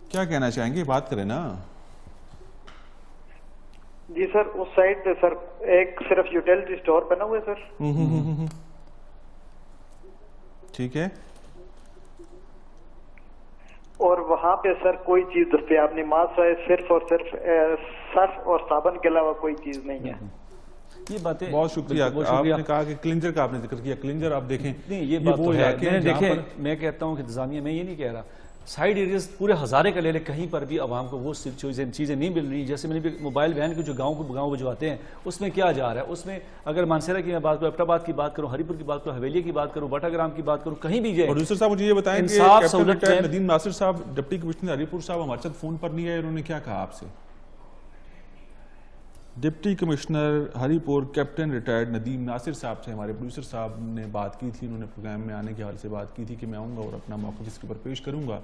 Speaker 1: کیا کہنا چاہیں گے؟ بات کریں نا۔
Speaker 4: جی سر اس سائڈ پہ سر ایک صرف یوٹیلیٹی اسٹور بنا ہوا ہے سر۔
Speaker 1: ٹھیک ہے۔
Speaker 4: اور وہاں پہ سر کوئی چیز دستیاب نہیں، ماں سوائے صرف اور صرف سرف اور صابن کے علاوہ کوئی چیز نہیں ہے۔
Speaker 2: یہ باتیں
Speaker 1: بہت شکریہ۔ آپ نے کہا کہ کلنجر کا آپ نے ذکر کیا، کلنجر آپ دیکھیں
Speaker 2: نہیں، یہ بات تو ہے۔ دیکھیں میں کہتا ہوں کہ انتظامیہ، میں یہ نہیں کہہ رہا، سائیڈ ایریاز پورے ہزارے کا لے لے، کہیں پر بھی عوام کو وہ چیزیں نہیں مل رہی۔ جیسے میں نے بھی موبائل وین کے جو گاؤں بھجواتے ہیں، اس میں کیا جا رہا ہے، اس میں اگر مانسیرا کی میں بات کروں، ایبٹ آباد کی بات کروں، ہری پور کی بات کروں، حویلی کی بات کروں، بٹا گرام کی بات کروں، کہیں بھی جائے۔
Speaker 1: پروڈیوسر صاحب مجھے یہ بتائیں کہ کیپٹن ریٹائرڈ ندیم ناصر صاحب ڈپٹی کمشنر ہری پور صاحب ہمارے ساتھ فون پر نہیں ہے، انہوں نے کیا کہا آپ سے؟ ڈپٹی کمشنر ہری پور کیپٹن ریٹائرڈ ندیم ناصر صاحب سے ہمارے پروڈیوسر صاحب نے بات کی تھی، انہوں نے پروگرام میں آنے کے حوالے سے بات کی تھی کہ میں آؤں گا اور اپنا موقف اس کے اوپر پیش کروں گا،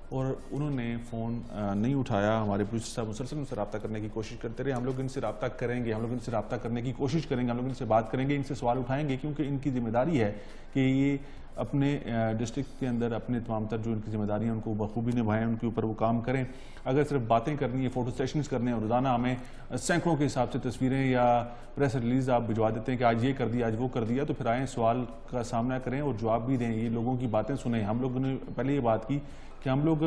Speaker 1: اور انہوں نے فون نہیں اٹھایا۔ ہمارے پروڈیوسر صاحب مسلسل ان سے رابطہ کرنے کی کوشش کرتے رہے، ہم لوگ ان سے رابطہ کریں گے، ہم لوگ ان سے رابطہ کرنے کی کوشش کریں گے، ہم لوگ ان سے بات کریں گے، ان سے سوال اٹھائیں گے، کیونکہ ان کی ذمہ داری ہے کہ یہ اپنے ڈسٹرکٹ کے اندر اپنے تمام تر جو ان کی ذمہ داری ہیں ان کو بخوبی نبھائیں، ان کے اوپر وہ کام کریں۔ اگر صرف باتیں کرنی ہے، فوٹو سیشنز کرنے ہیں، اور روزانہ ہمیں سینکڑوں کے حساب سے تصویریں یا پریس ریلیز آپ بھجوا دیتے ہیں کہ آج یہ کر دیا، آج وہ کر دیا، تو پھر آئیں سوال کا سامنا کریں اور جواب بھی دیں، یہ لوگوں کی باتیں سنیں۔ ہم لوگوں نے پہلے یہ بات کی کہ ہم لوگ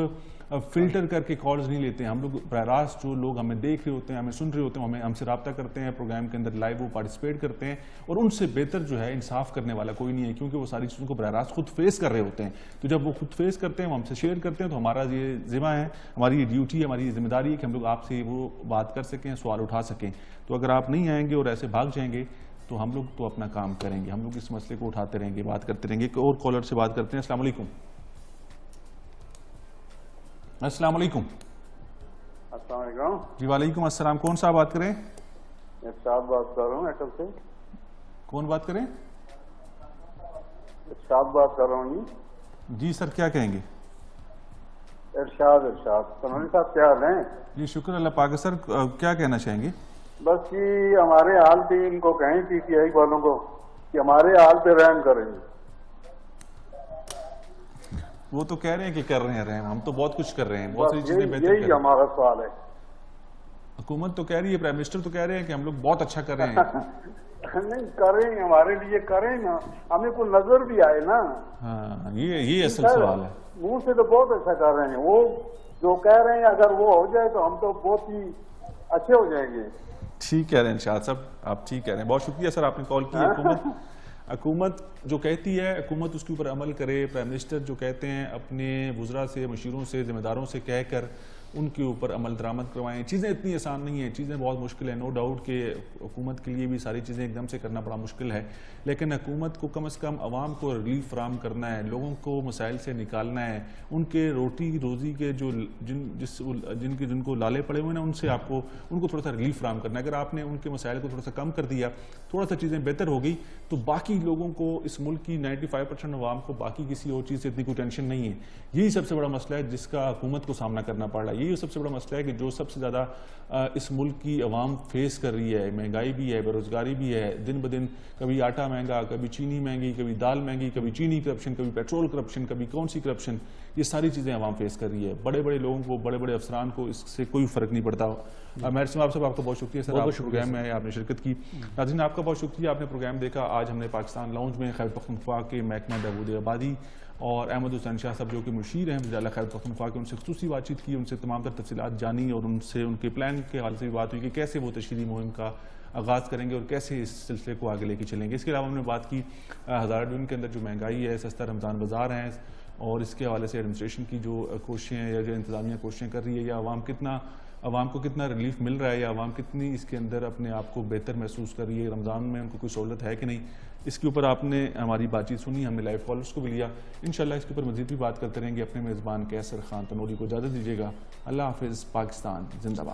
Speaker 1: فلٹر کر کے کالز نہیں لیتے ہیں، ہم لوگ براہ راست جو لوگ ہمیں دیکھ رہے ہوتے ہیں، ہمیں سن رہے ہوتے ہیں، ہم سے رابطہ کرتے ہیں، پروگرام کے اندر لائیو وہ پارٹیسپیٹ کرتے ہیں، اور ان سے بہتر جو ہے انصاف کرنے والا کوئی نہیں ہے، کیونکہ وہ ساری چیزوں کو براہ راست خود فیس کر رہے ہوتے ہیں۔ تو جب وہ خود فیس کرتے ہیں، وہ ہم سے شیئر کرتے ہیں، تو ہمارا یہ ذمہ ہے، ہماری یہ ڈیوٹی ہے، ہماری یہ ذمہ داری ہے کہ ہم لوگ آپ سے وہ بات کر سکیں، سوال اٹھا سکیں۔ تو اگر آپ نہیں آئیں گے اور ایسے بھاگ جائیں گے تو ہم لوگ تو اپنا کام کریں گے، ہم لوگ اس مسئلے کو اٹھاتے رہیں گے، بات کرتے رہیں گے۔ ایک اور کالر سے بات کرتے ہیں۔ السلام علیکم۔ السلام علیکم۔
Speaker 8: السلام علیکم۔
Speaker 1: جی وعلیکم السلام، کون سا بات کریں؟
Speaker 8: ارشاد بات کر رہا ہوں ایٹل سے۔
Speaker 1: کون بات کریں؟
Speaker 8: ارشاد بات کر رہا ہوں
Speaker 1: جی سر، کیا کہیں گے؟
Speaker 8: ارشاد تنولی صاحب کیا حال ہیں؟
Speaker 1: جی شکر اللہ پاک ہے۔ سر کیا کہنا چاہیں گے؟
Speaker 8: بس جی ہمارے حال پہ ان کو کہیں پی ٹی آئی والوں کو کہ ہمارے حال پہ رحم کریں۔
Speaker 1: وہ تو کہہ رہے ہیں کہ کر رہے ہیں رحم، ہم تو بہت کچھ کر رہے ہیں، بہت ساری چیزیں بہتر کر رہے ہیں۔
Speaker 8: یہی ہمارا سوال ہے۔
Speaker 1: حکومت تو کہہ رہی ہے، پرائم منسٹر تو کہہ رہے ہیں کہ ہم لوگ بہت اچھا کر رہے ہیں۔
Speaker 5: نہیں کریں ہمارے لیے کریں نا, ہمیں کوئی نظر بھی آئے نا.
Speaker 1: ہاں یہ اصل سوال ہے.
Speaker 5: منہ سے تو بہت اچھا کر رہے ہیں, وہ جو کہہ رہے ہیں اگر وہ ہو جائے تو ہم تو بہت ہی اچھے ہو جائیں گے.
Speaker 1: ٹھیک کہہ رہے ہیں شاہد صاحب, آپ ٹھیک کہہ رہے ہیں. بہت شکریہ سر آپ نے کال کی. حکومت جو کہتی ہے حکومت اس کے اوپر عمل کرے. پرائم منسٹر جو کہتے ہیں اپنے وزراء سے, مشیروں سے, ذمہ داروں سے کہہ کر ان کے اوپر عمل درآمد کروائیں. چیزیں اتنی آسان نہیں ہیں, چیزیں بہت مشکل ہیں. نو ڈاؤٹ کہ حکومت کے لیے بھی ساری چیزیں ایک دم سے کرنا بڑا مشکل ہے, لیکن حکومت کو کم از کم عوام کو ریلیف فراہم کرنا ہے, لوگوں کو مسائل سے نکالنا ہے. ان کے روٹی روزی کے جو جن کو لالے پڑے ہوئے ہیں ان سے آپ کو ان کو تھوڑا سا ریلیف فراہم کرنا ہے. اگر آپ نے ان کے مسائل کو تھوڑا سا کم کر دیا, تھوڑا سا چیزیں بہتر ہو گئی, تو باقی لوگوں کو, اس ملک کی 95% عوام کو باقی کسی اور چیز سے اتنی کوئی ٹینشن نہیں ہے. یہی سب سے بڑا مسئلہ ہے جس کا حکومت کو سامنا کرنا پڑ رہا ہے. یہی سب سے بڑا مسئلہ ہے کہ جو سب سے زیادہ اس ملک کی عوام فیس کر رہی ہے. مہنگائی بھی ہے, بے روزگاری بھی ہے, دن بدن کبھی آٹا مہنگا, کبھی چینی مہنگی, کبھی دال مہنگی, کبھی چینی کرپشن, کبھی پیٹرول کرپشن, کبھی کون سی کرپشن. یہ ساری چیزیں عوام فیس کر رہی ہے. بڑے بڑے لوگوں کو, بڑے بڑے افسران کو اس سے کوئی فرق نہیں پڑتا. مہر صاحب صاحب آپ کا بہت شکریہ سر, آپ پروگرام میں آپ نے شرکت کی. ناظرین آپ کا بہت شکریہ, آپ نے پروگرام دیکھا. آج ہم نے پاکستان لاؤنج میں خیبر پختونخوا کے محکمہ بہبود آبادی اور احمد حسین شاہ صاحب جو کہ مشیر ہیں وزارت خیبر پختونخوا کے, ان سے خصوصی بات چیت کی, ان سے تمام تر تفصیلات جانی اور ان سے ان کے پلان کے حوالے سے بھی بات ہوئی کہ کیسے وہ تشہیری مہم کا آغاز کریں گے اور کیسے اس سلسلے کو آگے لے کے چلیں گے. اس کے علاوہ ہم نے بات کی ہزارہ ڈویژن کے اندر جو مہنگائی ہے, سستا رمضان بازار ہیں, اور اس کے حوالے سے ایڈمنسٹریشن کی جو کوششیں ہیں یا جو انتظامیہ کوششیں کر رہی ہے, یا عوام کو کتنا ریلیف مل رہا ہے, یا عوام کتنی اس کے اندر اپنے آپ کو بہتر محسوس کر رہی ہے, رمضان میں ان کو کوئی سہولت ہے کہ نہیں. اس کے اوپر آپ نے ہماری بات چیت سنی, ہم نے لائیو کالرز کو بھی لیا. انشاءاللہ اس کے اوپر مزید بھی بات کرتے رہیں گے. اپنے میزبان کیسر خان تنوری کو اجازت دیجیے گا. اللہ حافظ. پاکستان زندہ باد.